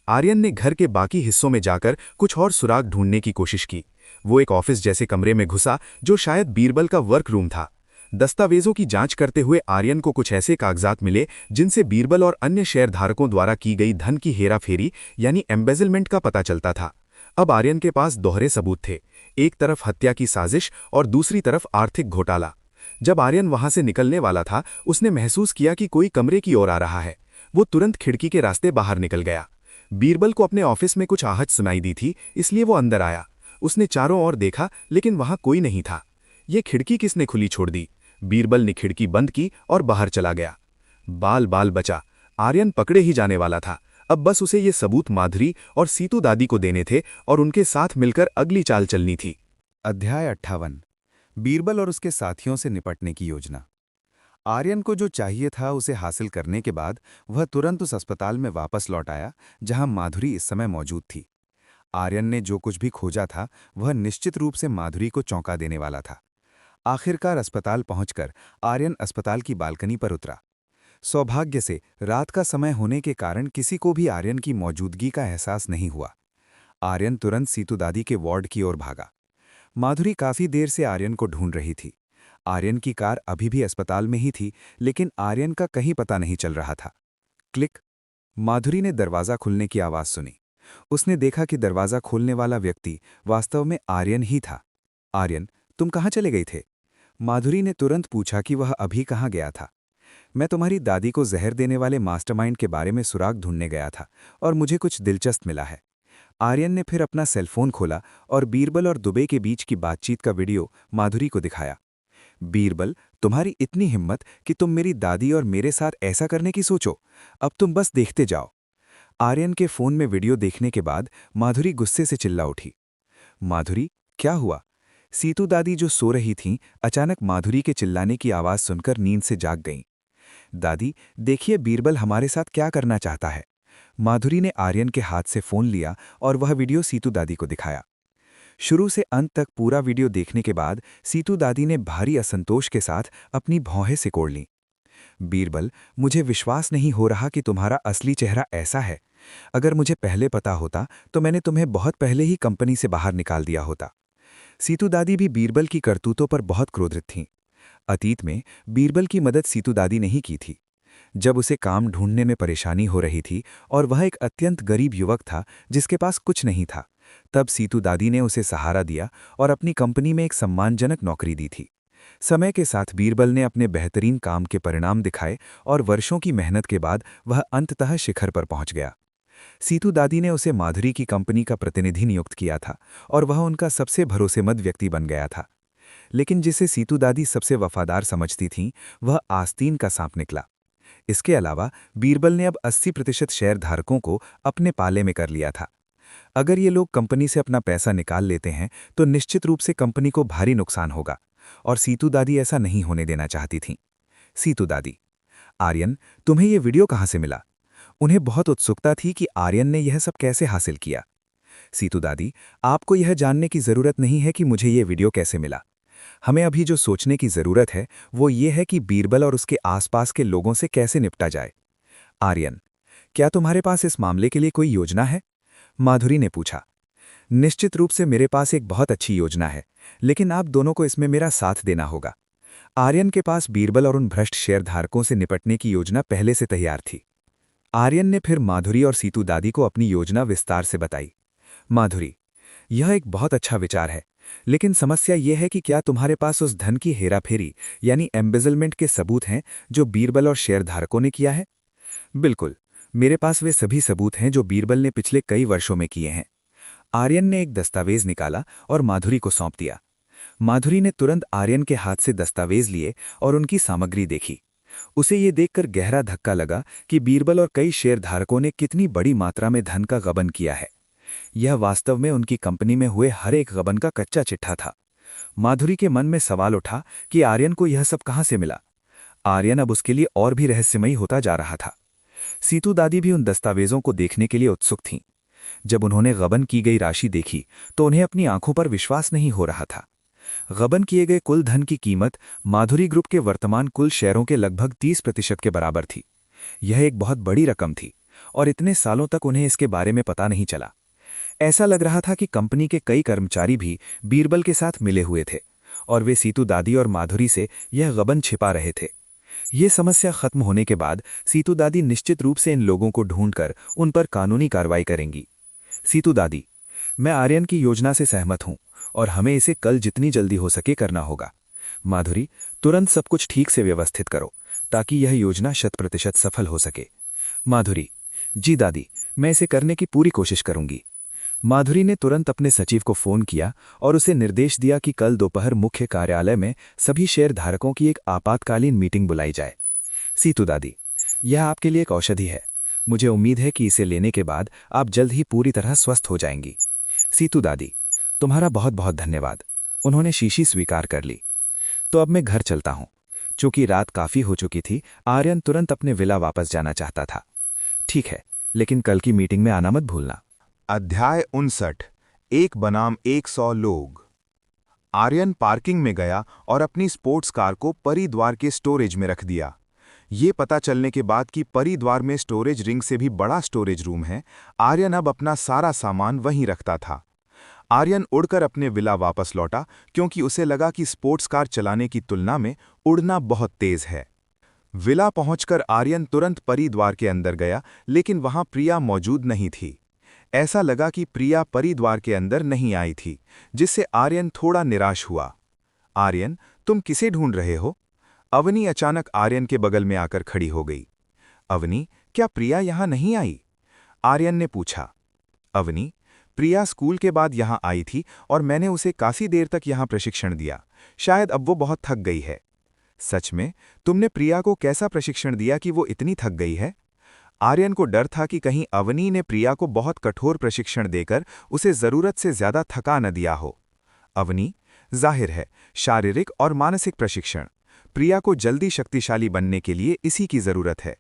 आर्यन ने घर के बाकी हिस्सों में जाकर कुछ और सुराग ढूंढने की कोशिश की। वो एक ऑफिस जैसे कमरे में घुसा, जो शायद बीरबल का वर्क रूम था। दस्तावेजों की जांच करते हुए आर्यन को कुछ ऐसे कागजात मिले जिनसे बीरबल और अन्य शेयरधारकों द्वारा की गई धन की हेराफेरी यानी एम्बेजलमेंट का पता चलता था। अब आर्यन के पास दोहरे सबूत थे, एक तरफ हत्या की साजिश और दूसरी तरफ आर्थिक घोटाला। जब आर्यन वहां से निकलने वाला था, उसने महसूस किया कि कोई कमरे की ओर आ रहा है। वो तुरंत खिड़की के रास्ते बाहर निकल गया। बीरबल को अपने ऑफिस में कुछ आहट सुनाई दी थी, इसलिए वो अंदर आया। उसने चारों ओर देखा, लेकिन वहां कोई नहीं था। ये खिड़की किसने खुली छोड़ दी? बीरबल ने खिड़की बंद की और बाहर चला गया। बाल बाल बचा। आर्यन पकड़े ही जाने वाला था। अब बस उसे ये सबूत माधुरी और सीतू दादी को देने थे और उनके साथ मिलकर अगली चाल चलनी थी। अध्याय 58। बीरबल और उसके साथियों से निपटने की योजना। आर्यन को जो चाहिए था उसे हासिल करने के बाद वह तुरंत उस अस्पताल में वापस लौट आया जहां माधुरी इस समय मौजूद थी। आर्यन ने जो कुछ भी खोजा था वह निश्चित रूप से माधुरी को चौंका देने वाला था। आखिरकार अस्पताल पहुंचकर आर्यन अस्पताल की बालकनी पर उतरा। सौभाग्य से रात का समय होने के कारण किसी को भी आर्यन की मौजूदगी का एहसास नहीं हुआ। आर्यन तुरंत सीतू दादी के वार्ड की ओर भागा। माधुरी काफी देर से आर्यन को ढूंढ रही थी। आर्यन की कार अभी भी अस्पताल में ही थी, लेकिन आर्यन का कहीं पता नहीं चल रहा था। क्लिक। माधुरी ने दरवाजा खुलने की आवाज सुनी। उसने देखा कि दरवाजा खोलने वाला व्यक्ति वास्तव में आर्यन ही था। आर्यन, तुम कहाँ चले गए थे? माधुरी ने तुरंत पूछा कि वह अभी कहाँ गया था। मैं तुम्हारी दादी को जहर देने वाले मास्टरमाइंड के बारे में सुराग ढूंढने गया था और मुझे कुछ दिलचस्प मिला है। आर्यन ने फिर अपना सेलफोन खोला और बीरबल और दुबे के बीच की बातचीत का वीडियो माधुरी को दिखाया। बीरबल, तुम्हारी इतनी हिम्मत कि तुम मेरी दादी और मेरे साथ ऐसा करने की सोचो। अब तुम बस देखते जाओ। आर्यन के फोन में वीडियो देखने के बाद माधुरी गुस्से से चिल्ला उठी। माधुरी, क्या हुआ? सीतू दादी जो सो रही थीं, अचानक माधुरी के चिल्लाने की आवाज सुनकर नींद से जाग गईं। दादी, देखिए बीरबल हमारे साथ क्या करना चाहता है। माधुरी ने आर्यन के हाथ से फोन लिया और वह वीडियो सीतू दादी को दिखाया। शुरू से अंत तक पूरा वीडियो देखने के बाद सीतू दादी ने भारी असंतोष के साथ अपनी भौहें सिकोड़ लीं। बीरबल, मुझे विश्वास नहीं हो रहा कि तुम्हारा असली चेहरा ऐसा है। अगर मुझे पहले पता होता तो मैंने तुम्हें बहुत पहले ही कंपनी से बाहर निकाल दिया होता। सीतू दादी भी बीरबल की करतूतों पर बहुत क्रोधित थीं। अतीत में बीरबल की मदद सीतू दादी नहीं की थी। जब उसे काम ढूंढने में परेशानी हो रही थी और वह एक अत्यंत गरीब युवक था जिसके पास कुछ नहीं था, तब सीतू दादी ने उसे सहारा दिया और अपनी कंपनी में एक सम्मानजनक नौकरी दी थी। समय के साथ बीरबल ने अपने बेहतरीन काम के परिणाम दिखाए और वर्षों की मेहनत के बाद वह अंततः शिखर पर पहुंच गया। सीतू दादी ने उसे माधुरी की कंपनी का प्रतिनिधि नियुक्त किया था और वह उनका सबसे भरोसेमंद व्यक्ति बन गया था। लेकिन जिसे सीतू दादी सबसे वफादार समझती थीं, वह आस्तीन का सांप निकला। इसके अलावा बीरबल ने अब 80% शेयरधारकों को अपने पाले में कर लिया था। अगर ये लोग कंपनी से अपना पैसा निकाल लेते हैं तो निश्चित रूप से कंपनी को भारी नुकसान होगा, और सीतू दादी ऐसा नहीं होने देना चाहती थीं। सीतू दादी, आर्यन, तुम्हें ये वीडियो कहाँ से मिला? उन्हें बहुत उत्सुकता थी कि आर्यन ने यह सब कैसे हासिल किया। सीतू दादी, आपको यह जानने की जरूरत नहीं है कि मुझे ये वीडियो कैसे मिला। हमें अभी जो सोचने की जरूरत है वो ये है कि बीरबल और उसके आसपास के लोगों से कैसे निपटा जाए। आर्यन, क्या तुम्हारे पास इस मामले के लिए कोई योजना है? माधुरी ने पूछा। निश्चित रूप से मेरे पास एक बहुत अच्छी योजना है, लेकिन आप दोनों को इसमें मेरा साथ देना होगा। आर्यन के पास बीरबल और उन भ्रष्ट शेयरधारकों से निपटने की योजना पहले से तैयार थी। आर्यन ने फिर माधुरी और सीतू दादी को अपनी योजना विस्तार से बताई। माधुरी, यह एक बहुत अच्छा विचार है, लेकिन समस्या यह है कि क्या तुम्हारे पास उस धन की हेराफेरी यानी एम्बेजलमेंट के सबूत हैं जो बीरबल और शेयरधारकों ने किया है? बिल्कुल, मेरे पास वे सभी सबूत हैं जो बीरबल ने पिछले कई वर्षों में किए हैं। आर्यन ने एक दस्तावेज निकाला और माधुरी को सौंप दिया। माधुरी ने तुरंत आर्यन के हाथ से दस्तावेज लिए और उनकी सामग्री देखी। उसे ये देखकर गहरा धक्का लगा कि बीरबल और कई शेयरधारकों ने कितनी बड़ी मात्रा में धन का गबन किया है। यह वास्तव में उनकी कंपनी में हुए हर एक गबन का कच्चा चिट्ठा था। माधुरी के मन में सवाल उठा कि आर्यन को यह सब कहां से मिला। आर्यन अब उसके लिए और भी रहस्यमयी होता जा रहा था। सीतू दादी भी उन दस्तावेजों को देखने के लिए उत्सुक थीं। जब उन्होंने गबन की गई राशि देखी तो उन्हें अपनी आंखों पर विश्वास नहीं हो रहा था। गबन किए गए कुल धन की कीमत माधुरी ग्रुप के वर्तमान कुल शेयरों के लगभग 30% के बराबर थी। यह एक बहुत बड़ी रकम थी और इतने सालों तक उन्हें इसके बारे में पता नहीं चला। ऐसा लग रहा था कि कंपनी के कई कर्मचारी भी बीरबल के साथ मिले हुए थे और वे सीतू दादी और माधुरी से यह गबन छिपा रहे थे। ये समस्या खत्म होने के बाद सीतू दादी निश्चित रूप से इन लोगों को ढूंढकर उन पर कानूनी कार्रवाई करेंगी। सीतू दादी, मैं आर्यन की योजना से सहमत हूं और हमें इसे कल जितनी जल्दी हो सके करना होगा। माधुरी, तुरंत सब कुछ ठीक से व्यवस्थित करो ताकि यह योजना 100% सफल हो सके। माधुरी, जी दादी, मैं इसे करने की पूरी कोशिश करूंगी। माधुरी ने तुरंत अपने सचिव को फोन किया और उसे निर्देश दिया कि कल दोपहर मुख्य कार्यालय में सभी शेयरधारकों की एक आपातकालीन मीटिंग बुलाई जाए। सीतू दादी, यह आपके लिए एक औषधि है। मुझे उम्मीद है कि इसे लेने के बाद आप जल्द ही पूरी तरह स्वस्थ हो जाएंगी। सीतू दादी, तुम्हारा बहुत बहुत धन्यवाद। उन्होंने शीशी स्वीकार कर ली। तो अब मैं घर चलता हूं। चूंकि रात काफी हो चुकी थी, आर्यन तुरंत अपने विला वापस जाना चाहता था। ठीक है, लेकिन कल की मीटिंग में आना मत भूलना। अध्याय 59 एक बनाम 100 लोग। आर्यन पार्किंग में गया और अपनी स्पोर्ट्स कार को परिद्वार के स्टोरेज में रख दिया। ये पता चलने के बाद कि परिद्वार में स्टोरेज रिंग से भी बड़ा स्टोरेज रूम है, आर्यन अब अपना सारा सामान वहीं रखता था। आर्यन उड़कर अपने विला वापस लौटा क्योंकि उसे लगा कि स्पोर्ट्स कार चलाने की तुलना में उड़ना बहुत तेज है। विला पहुंचकर आर्यन तुरंत परिद्वार के अंदर गया, लेकिन वहां प्रिया मौजूद नहीं थी। ऐसा लगा कि प्रिया परिद्वार के अंदर नहीं आई थी, जिससे आर्यन थोड़ा निराश हुआ। आर्यन, तुम किसे ढूंढ रहे हो? अवनी अचानक आर्यन के बगल में आकर खड़ी हो गई। अवनी, क्या प्रिया यहां नहीं आई? आर्यन ने पूछा। अवनी, प्रिया स्कूल के बाद यहां आई थी और मैंने उसे काफी देर तक यहां प्रशिक्षण दिया। शायद अब वो बहुत थक गई है। सच में? तुमने प्रिया को कैसा प्रशिक्षण दिया कि वो इतनी थक गई है? आर्यन को डर था कि कहीं अवनी ने प्रिया को बहुत कठोर प्रशिक्षण देकर उसे जरूरत से ज्यादा थका न दिया हो। अवनी, जाहिर है, शारीरिक और मानसिक प्रशिक्षण। प्रिया को जल्दी शक्तिशाली बनने के लिए इसी की जरूरत है।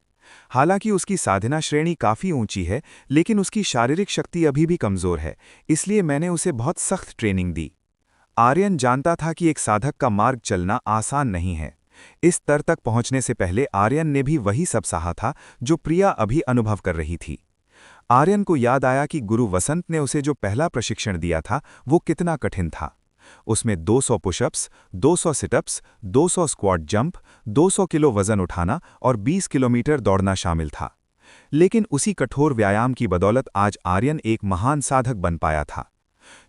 हालांकि उसकी साधना श्रेणी काफी ऊंची है, लेकिन उसकी शारीरिक शक्ति अभी भी कमजोर है, इसलिए मैंने उसे बहुत सख्त ट्रेनिंग दी। आर्यन जानता था कि एक साधक का मार्ग चलना आसान नहीं है। इस स्तर तक पहुंचने से पहले आर्यन ने भी वही सब सहा था जो प्रिया अभी अनुभव कर रही थी। आर्यन को याद आया कि गुरु वसंत ने उसे जो पहला प्रशिक्षण दिया था वो कितना कठिन था। उसमें 200 pushups, 200 sit-ups, 200 squat jump, 200 kilo वजन उठाना और 20 किलोमीटर दौड़ना शामिल था। लेकिन उसी कठोर व्यायाम की बदौलत आज आर्यन एक महान साधक बन पाया था।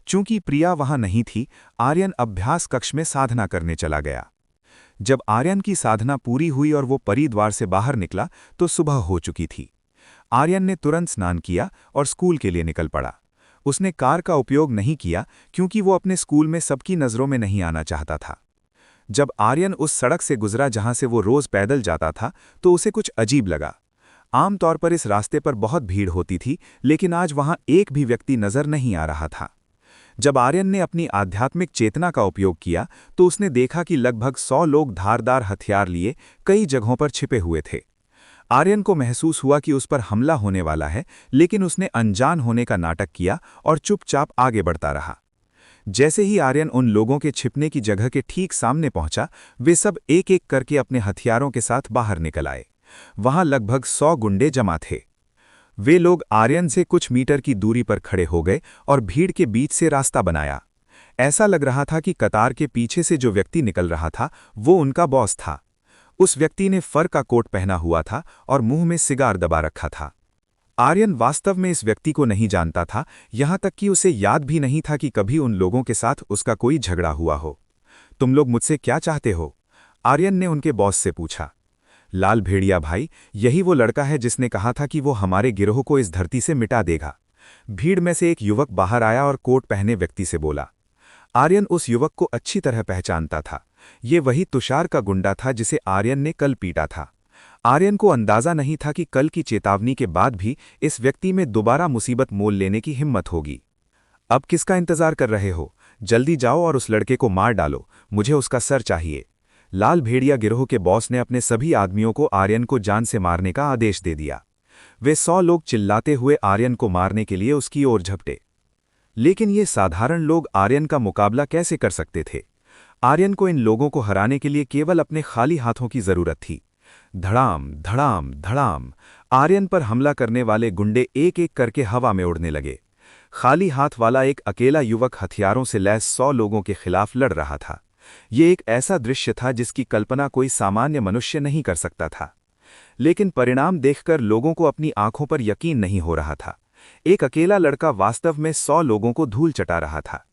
चूंकि प्रिया वहां नहीं थी, आर्यन अभ्यास कक्ष में साधना करने चला गया। जब आर्यन की साधना पूरी हुई और वो परिद्वार से बाहर निकला तो सुबह हो चुकी थी। आर्यन ने तुरंत स्नान किया और स्कूल के लिए निकल पड़ा। उसने कार का उपयोग नहीं किया क्योंकि वो अपने स्कूल में सबकी नज़रों में नहीं आना चाहता था। जब आर्यन उस सड़क से गुजरा जहां से वो रोज पैदल जाता था तो उसे कुछ अजीब लगा। आमतौर पर इस रास्ते पर बहुत भीड़ होती थी, लेकिन आज वहां एक भी व्यक्ति नजर नहीं आ रहा था। जब आर्यन ने अपनी आध्यात्मिक चेतना का उपयोग किया तो उसने देखा कि लगभग 100 लोग धारदार हथियार लिए कई जगहों पर छिपे हुए थे। आर्यन को महसूस हुआ कि उस पर हमला होने वाला है, लेकिन उसने अनजान होने का नाटक किया और चुपचाप आगे बढ़ता रहा। जैसे ही आर्यन उन लोगों के छिपने की जगह के ठीक सामने पहुंचा, वे सब एक एक करके अपने हथियारों के साथ बाहर निकल आए। वहां लगभग 100 गुंडे जमा थे। वे लोग आर्यन से कुछ मीटर की दूरी पर खड़े हो गए और भीड़ के बीच से रास्ता बनाया। ऐसा लग रहा था कि कतार के पीछे से जो व्यक्ति निकल रहा था वो उनका बॉस था। उस व्यक्ति ने फर का कोट पहना हुआ था और मुंह में सिगार दबा रखा था। आर्यन वास्तव में इस व्यक्ति को नहीं जानता था, यहां तक कि उसे याद भी नहीं था कि कभी उन लोगों के साथ उसका कोई झगड़ा हुआ हो। तुम लोग मुझसे क्या चाहते हो? आर्यन ने उनके बॉस से पूछा। लाल भेड़िया भाई, यही वो लड़का है जिसने कहा था कि वो हमारे गिरोह को इस धरती से मिटा देगा। भीड़ में से एक युवक बाहर आया और कोट पहने व्यक्ति से बोला। आर्यन उस युवक को अच्छी तरह पहचानता था। ये वही तुषार का गुंडा था जिसे आर्यन ने कल पीटा था। आर्यन को अंदाजा नहीं था कि कल की चेतावनी के बाद भी इस व्यक्ति में दोबारा मुसीबत मोल लेने की हिम्मत होगी। अब किसका इंतजार कर रहे हो? जल्दी जाओ और उस लड़के को मार डालो, मुझे उसका सर चाहिए। लाल भेड़िया गिरोह के बॉस ने अपने सभी आदमियों को आर्यन को जान से मारने का आदेश दे दिया। वे 100 लोग चिल्लाते हुए आर्यन को मारने के लिए उसकी ओर झपटे। लेकिन ये साधारण लोग आर्यन का मुकाबला कैसे कर सकते थे? आर्यन को इन लोगों को हराने के लिए केवल अपने खाली हाथों की जरूरत थी। धड़ाम धड़ाम धड़ाम आर्यन पर हमला करने वाले गुंडे एक एक करके हवा में उड़ने लगे। खाली हाथ वाला एक अकेला युवक हथियारों से लैस 100 लोगों के खिलाफ लड़ रहा था। ये एक ऐसा दृश्य था जिसकी कल्पना कोई सामान्य मनुष्य नहीं कर सकता था। लेकिन परिणाम देखकर लोगों को अपनी आंखों पर यकीन नहीं हो रहा था। एक अकेला लड़का वास्तव में 100 लोगों को धूल चटा रहा था।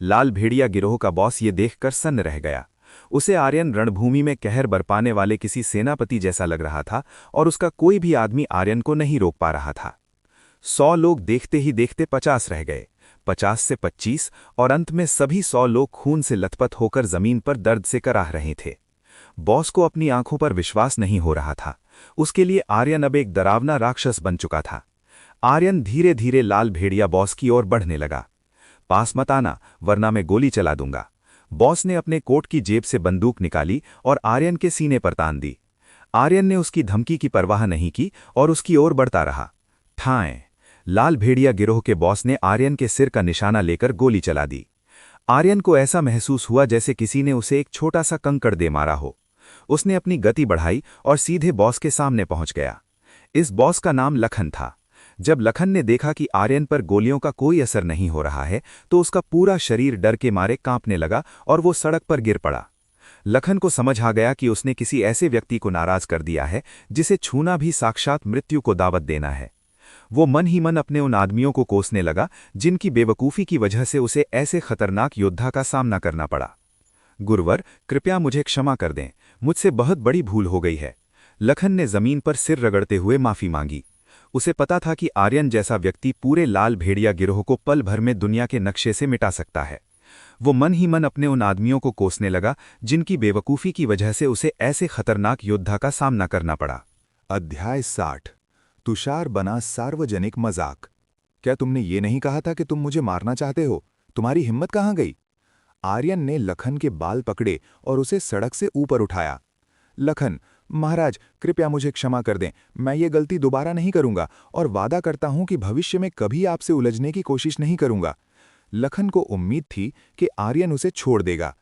लाल भेड़िया गिरोह का बॉस ये देखकर सन्न रह गया। उसे आर्यन रणभूमि में कहर बरपाने वाले किसी सेनापति जैसा लग रहा था और उसका कोई भी आदमी आर्यन को नहीं रोक पा रहा था। 100 लोग देखते ही देखते 50 रह गए, 50 से 25 और अंत में सभी 100 लोग खून से लथपथ होकर जमीन पर दर्द से कराह रहे थे। बॉस को अपनी आंखों पर विश्वास नहीं हो रहा था। उसके लिए आर्यन अब एक डरावना राक्षस बन चुका था। आर्यन धीरे धीरे लाल भेड़िया बॉस की ओर बढ़ने लगा। पास मत आना, वरना मैं गोली चला दूंगा। बॉस ने अपने कोट की जेब से बंदूक निकाली और आर्यन के सीने पर तान दी। आर्यन ने उसकी धमकी की परवाह नहीं की और उसकी ओर बढ़ता रहा। ठाएं! लाल भेड़िया गिरोह के बॉस ने आर्यन के सिर का निशाना लेकर गोली चला दी। आर्यन को ऐसा महसूस हुआ जैसे किसी ने उसे एक छोटा सा कंकड़ दे मारा हो। उसने अपनी गति बढ़ाई और सीधे बॉस के सामने पहुंच गया। इस बॉस का नाम लखन था। जब लखन ने देखा कि आर्यन पर गोलियों का कोई असर नहीं हो रहा है तो उसका पूरा शरीर डर के मारे कांपने लगा और वो सड़क पर गिर पड़ा। लखन को समझ आ गया कि उसने किसी ऐसे व्यक्ति को नाराज कर दिया है जिसे छूना भी साक्षात मृत्यु को दावत देना है। वो मन ही मन अपने उन आदमियों को कोसने लगा जिनकी बेवकूफ़ी की वजह से उसे ऐसे खतरनाक योद्धा का सामना करना पड़ा। गुरुवर, कृपया मुझे क्षमा कर दें, मुझसे बहुत बड़ी भूल हो गई है। लखन ने जमीन पर सिर रगड़ते हुए माफी मांगी। उसे पता था कि आर्यन जैसा व्यक्ति पूरे लाल भेड़िया गिरोह को पल भर में दुनिया के नक्शे से मिटा सकता है। वो मन ही मन अपने उन आदमियों को कोसने लगा जिनकी बेवकूफ़ी की वजह से उसे ऐसे खतरनाक योद्धा का सामना करना पड़ा। अध्याय 60। तुषार बना सार्वजनिक मजाक। क्या तुमने ये नहीं कहा था कि तुम मुझे मारना चाहते हो? तुम्हारी हिम्मत कहाँ गई? आर्यन ने लखन के बाल पकड़े और उसे सड़क से ऊपर उठाया। लखन, महाराज कृपया मुझे क्षमा कर दें, मैं ये गलती दोबारा नहीं करूंगा और वादा करता हूं कि भविष्य में कभी आपसे उलझने की कोशिश नहीं करूंगा। लखन को उम्मीद थी कि आर्यन उसे छोड़ देगा।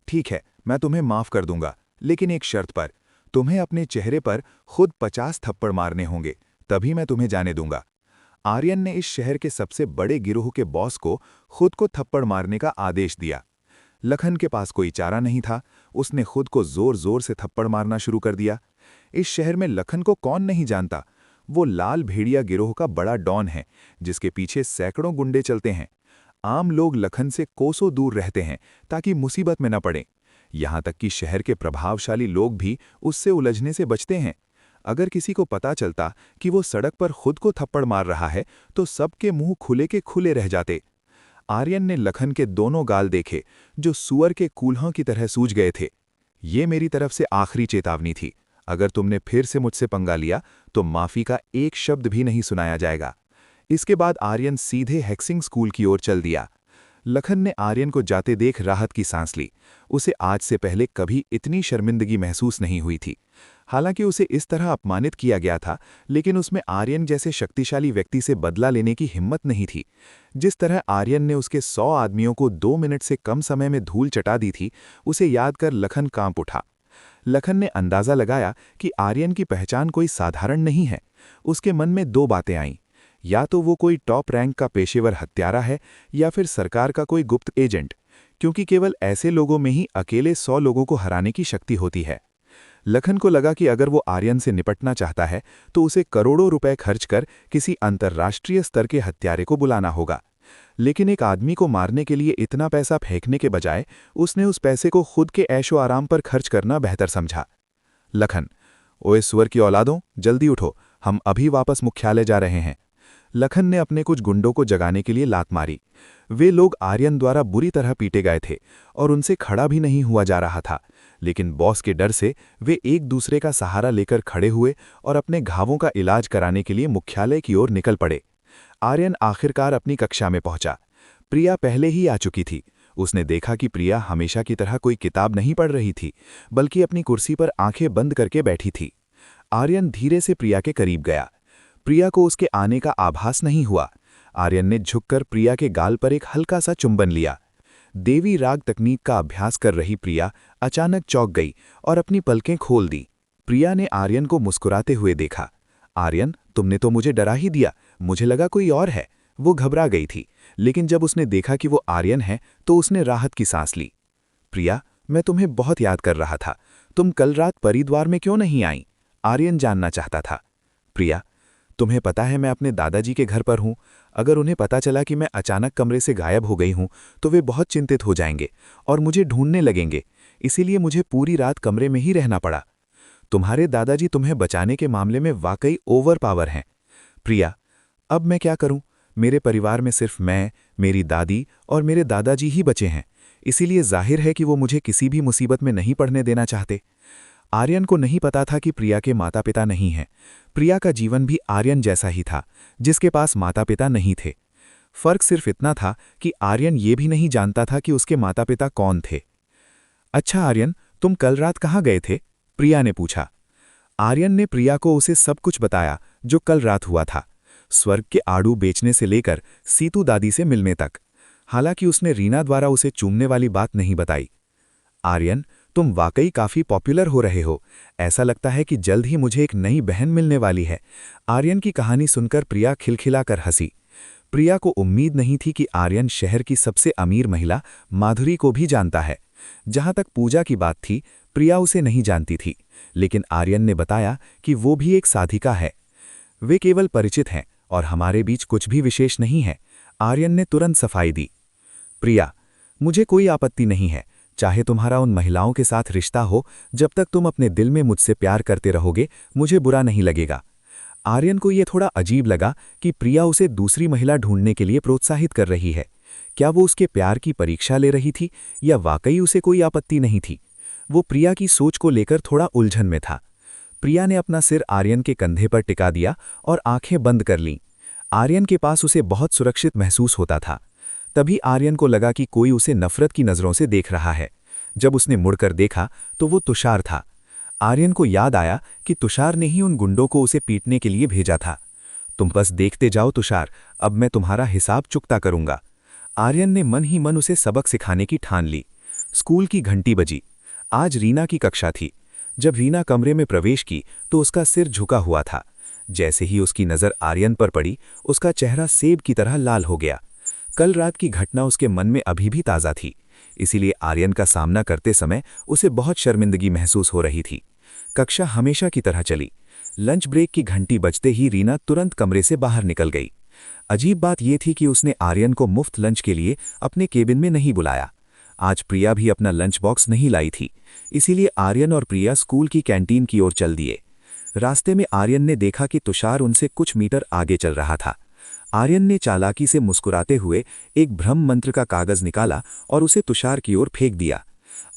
ठीक है, मैं तुम्हें माफ कर दूंगा, लेकिन एक शर्त पर। तुम्हें अपने चेहरे पर खुद 50 थप्पड़ मारने होंगे, तभी मैं तुम्हें जाने दूंगा। आर्यन ने इस शहर के सबसे बड़े गिरोह के बॉस को खुद को थप्पड़ मारने का आदेश दिया। लखन के पास कोई चारा नहीं था। उसने खुद को जोर जोर से थप्पड़ मारना शुरू कर दिया। इस शहर में लखन को कौन नहीं जानता? वो लाल भेड़िया गिरोह का बड़ा डॉन है जिसके पीछे सैकड़ों गुंडे चलते हैं। आम लोग लखन से कोसों दूर रहते हैं ताकि मुसीबत में न पड़ें। यहाँ तक कि शहर के प्रभावशाली लोग भी उससे उलझने से बचते हैं। अगर किसी को पता चलता कि वो सड़क पर खुद को थप्पड़ मार रहा है तो सबके मुंह खुले के खुले रह जाते। आर्यन ने लखन के दोनों गाल देखे जो सुअर के कूल्हों की तरह सूज गए थे। ये मेरी तरफ से आखिरी चेतावनी थी। अगर तुमने फिर से मुझसे पंगा लिया तो माफी का एक शब्द भी नहीं सुनाया जाएगा। इसके बाद आर्यन सीधे हेक्सिंग स्कूल की ओर चल दिया। लखन ने आर्यन को जाते देख राहत की सांस ली। उसे आज से पहले कभी इतनी शर्मिंदगी महसूस नहीं हुई थी। हालांकि उसे इस तरह अपमानित किया गया था, लेकिन उसमें आर्यन जैसे शक्तिशाली व्यक्ति से बदला लेने की हिम्मत नहीं थी। जिस तरह आर्यन ने उसके 100 आदमियों को 2 मिनट से कम समय में धूल चटा दी थी, उसे याद कर लखन कांप उठा। लखन ने अंदाजा लगाया कि आर्यन की पहचान कोई साधारण नहीं है। उसके मन में 2 बातें आईं। या तो वो कोई टॉप रैंक का पेशेवर हत्यारा है या फिर सरकार का कोई गुप्त एजेंट, क्योंकि केवल ऐसे लोगों में ही अकेले 100 लोगों को हराने की शक्ति होती है। लखन को लगा कि अगर वो आर्यन से निपटना चाहता है तो उसे करोड़ों रुपए खर्च कर किसी अंतर्राष्ट्रीय स्तर के हत्यारे को बुलाना होगा। लेकिन एक आदमी को मारने के लिए इतना पैसा फेंकने के बजाय उसने उस पैसे को खुद के ऐशो आराम पर खर्च करना बेहतर समझा। लखन, ओए सुअर की औलादों, जल्दी उठो, हम अभी वापस मुख्यालय जा रहे हैं। लखन ने अपने कुछ गुंडों को जगाने के लिए लात मारी। वे लोग आर्यन द्वारा बुरी तरह पीटे गए थे और उनसे खड़ा भी नहीं हुआ जा रहा था, लेकिन बॉस के डर से वे एक दूसरे का सहारा लेकर खड़े हुए और अपने घावों का इलाज कराने के लिए मुख्यालय की ओर निकल पड़े। आर्यन आखिरकार अपनी कक्षा में पहुंचा। प्रिया पहले ही आ चुकी थी। उसने देखा कि प्रिया हमेशा की तरह कोई किताब नहीं पढ़ रही थी, बल्कि अपनी कुर्सी पर आंखें बंद करके बैठी थी। आर्यन धीरे से प्रिया के करीब गया। प्रिया को उसके आने का आभास नहीं हुआ। आर्यन ने झुककर प्रिया के गाल पर एक हल्का सा चुंबन लिया। देवी राग तकनीक का अभ्यास कर रही प्रिया अचानक चौंक गई और अपनी पलकें खोल दी। प्रिया ने आर्यन को मुस्कुराते हुए देखा। आर्यन, तुमने तो मुझे डरा ही दिया, मुझे लगा कोई और है। वो घबरा गई थी, लेकिन जब उसने देखा कि वो आर्यन है तो उसने राहत की सांस ली। प्रिया, मैं तुम्हें बहुत याद कर रहा था। तुम कल रात परिद्वार में क्यों नहीं आई? आर्यन जानना चाहता था। प्रिया, तुम्हें पता है मैं अपने दादाजी के घर पर हूं। अगर उन्हें पता चला कि मैं अचानक कमरे से गायब हो गई हूं तो वे बहुत चिंतित हो जाएंगे और मुझे ढूंढने लगेंगे। इसीलिए मुझे पूरी रात कमरे में ही रहना पड़ा। तुम्हारे दादाजी तुम्हें बचाने के मामले में वाकई ओवर पावर हैं। प्रिया, अब मैं क्या करूं? मेरे परिवार में सिर्फ मैं, मेरी दादी और मेरे दादाजी ही बचे हैं। इसीलिए जाहिर है कि वो मुझे किसी भी मुसीबत में नहीं पड़ने देना चाहते। आर्यन को नहीं पता था कि प्रिया के माता पिता नहीं हैं। प्रिया का जीवन भी आर्यन जैसा ही था, जिसके पास माता पिता नहीं थे। फर्क सिर्फ इतना था कि आर्यन ये भी नहीं जानता था कि उसके माता पिता कौन थे। अच्छा आर्यन, तुम कल रात कहाँ गए थे? प्रिया ने पूछा। आर्यन ने प्रिया को उसे सब कुछ बताया जो कल रात हुआ था, स्वर्ग के आड़ू बेचने से लेकर सीतू दादी से मिलने तक। हालांकि उसने रीना द्वारा उसे चूमने वाली बात नहीं बताई। आर्यन, तुम वाकई काफी पॉपुलर हो रहे हो। ऐसा लगता है कि जल्द ही मुझे एक नई बहन मिलने वाली है। आर्यन की कहानी सुनकर प्रिया खिलखिलाकर हंसी। प्रिया को उम्मीद नहीं थी कि आर्यन शहर की सबसे अमीर महिला माधुरी को भी जानता है। जहां तक पूजा की बात थी, प्रिया उसे नहीं जानती थी, लेकिन आर्यन ने बताया कि वो भी एक साधिका है। वे केवल परिचित हैं और हमारे बीच कुछ भी विशेष नहीं है। आर्यन ने तुरंत सफाई दी। प्रिया, मुझे कोई आपत्ति नहीं है, चाहे तुम्हारा उन महिलाओं के साथ रिश्ता हो, जब तक तुम अपने दिल में मुझसे प्यार करते रहोगे मुझे बुरा नहीं लगेगा। आर्यन को यह थोड़ा अजीब लगा कि प्रिया उसे दूसरी महिला ढूंढने के लिए प्रोत्साहित कर रही है। क्या वो उसके प्यार की परीक्षा ले रही थी या वाकई उसे कोई आपत्ति नहीं थी? वो प्रिया की सोच को लेकर थोड़ा उलझन में था। प्रिया ने अपना सिर आर्यन के कंधे पर टिका दिया और आंखें बंद कर लीं। आर्यन के पास उसे बहुत सुरक्षित महसूस होता था। तभी आर्यन को लगा कि कोई उसे नफरत की नज़रों से देख रहा है। जब उसने मुड़कर देखा तो वो तुषार था। आर्यन को याद आया कि तुषार ने ही उन गुंडों को उसे पीटने के लिए भेजा था। तुम बस देखते जाओ तुषार, अब मैं तुम्हारा हिसाब चुकता करूंगा। आर्यन ने मन ही मन उसे सबक सिखाने की ठान ली। स्कूल की घंटी बजी। आज रीना की कक्षा थी। जब रीना कमरे में प्रवेश की तो उसका सिर झुका हुआ था। जैसे ही उसकी नज़र आर्यन पर पड़ी, उसका चेहरा सेब की तरह लाल हो गया। कल रात की घटना उसके मन में अभी भी ताज़ा थी, इसीलिए आर्यन का सामना करते समय उसे बहुत शर्मिंदगी महसूस हो रही थी। कक्षा हमेशा की तरह चली। लंच ब्रेक की घंटी बजते ही रीना तुरंत कमरे से बाहर निकल गई। अजीब बात यह थी कि उसने आर्यन को मुफ्त लंच के लिए अपने केबिन में नहीं बुलाया। आज प्रिया भी अपना लंच बॉक्स नहीं लाई थी, इसीलिए आर्यन और प्रिया स्कूल की कैंटीन की ओर चल दिए। रास्ते में आर्यन ने देखा कि तुषार उनसे कुछ मीटर आगे चल रहा था। आर्यन ने चालाकी से मुस्कुराते हुए एक ब्रह्म मंत्र का कागज निकाला और उसे तुषार की ओर फेंक दिया।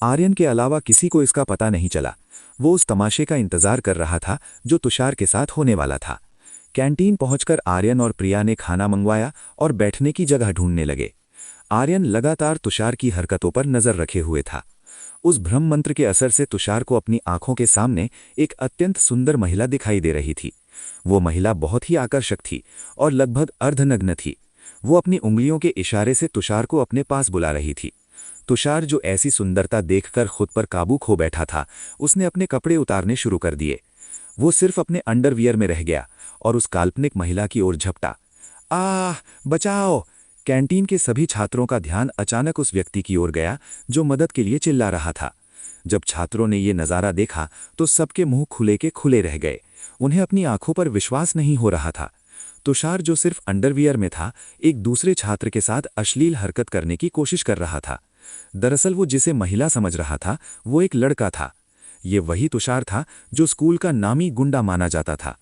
आर्यन के अलावा किसी को इसका पता नहीं चला। वो उस तमाशे का इंतजार कर रहा था जो तुषार के साथ होने वाला था। कैंटीन पहुंचकर आर्यन और प्रिया ने खाना मंगवाया और बैठने की जगह ढूंढने लगे। आर्यन लगातार तुषार की हरकतों पर नजर रखे हुए था। उस ब्रह्म मंत्र के असर से तुषार को अपनी आंखों के सामने एक अत्यंत सुंदर महिला दिखाई दे रही थी। वो महिला बहुत ही आकर्षक थी और लगभग अर्धनग्न थी। वो अपनी उंगलियों के इशारे से तुषार को अपने पास बुला रही थी। तुषार, जो ऐसी सुंदरता देखकर खुद पर काबू खो बैठा था, उसने अपने कपड़े उतारने शुरू कर दिए। वो सिर्फ अपने अंडरवियर में रह गया और उस काल्पनिक महिला की ओर झपटा। आह, बचाओ! कैंटीन के सभी छात्रों का ध्यान अचानक उस व्यक्ति की ओर गया जो मदद के लिए चिल्ला रहा था। जब छात्रों ने ये नज़ारा देखा तो सबके मुंह खुले के खुले रह गए। उन्हें अपनी आंखों पर विश्वास नहीं हो रहा था। तुषार, जो सिर्फ अंडरवियर में था, एक दूसरे छात्र के साथ अश्लील हरकत करने की कोशिश कर रहा था। दरअसल वो जिसे महिला समझ रहा था वो एक लड़का था। ये वही तुषार था जो स्कूल का नामी गुंडा माना जाता था।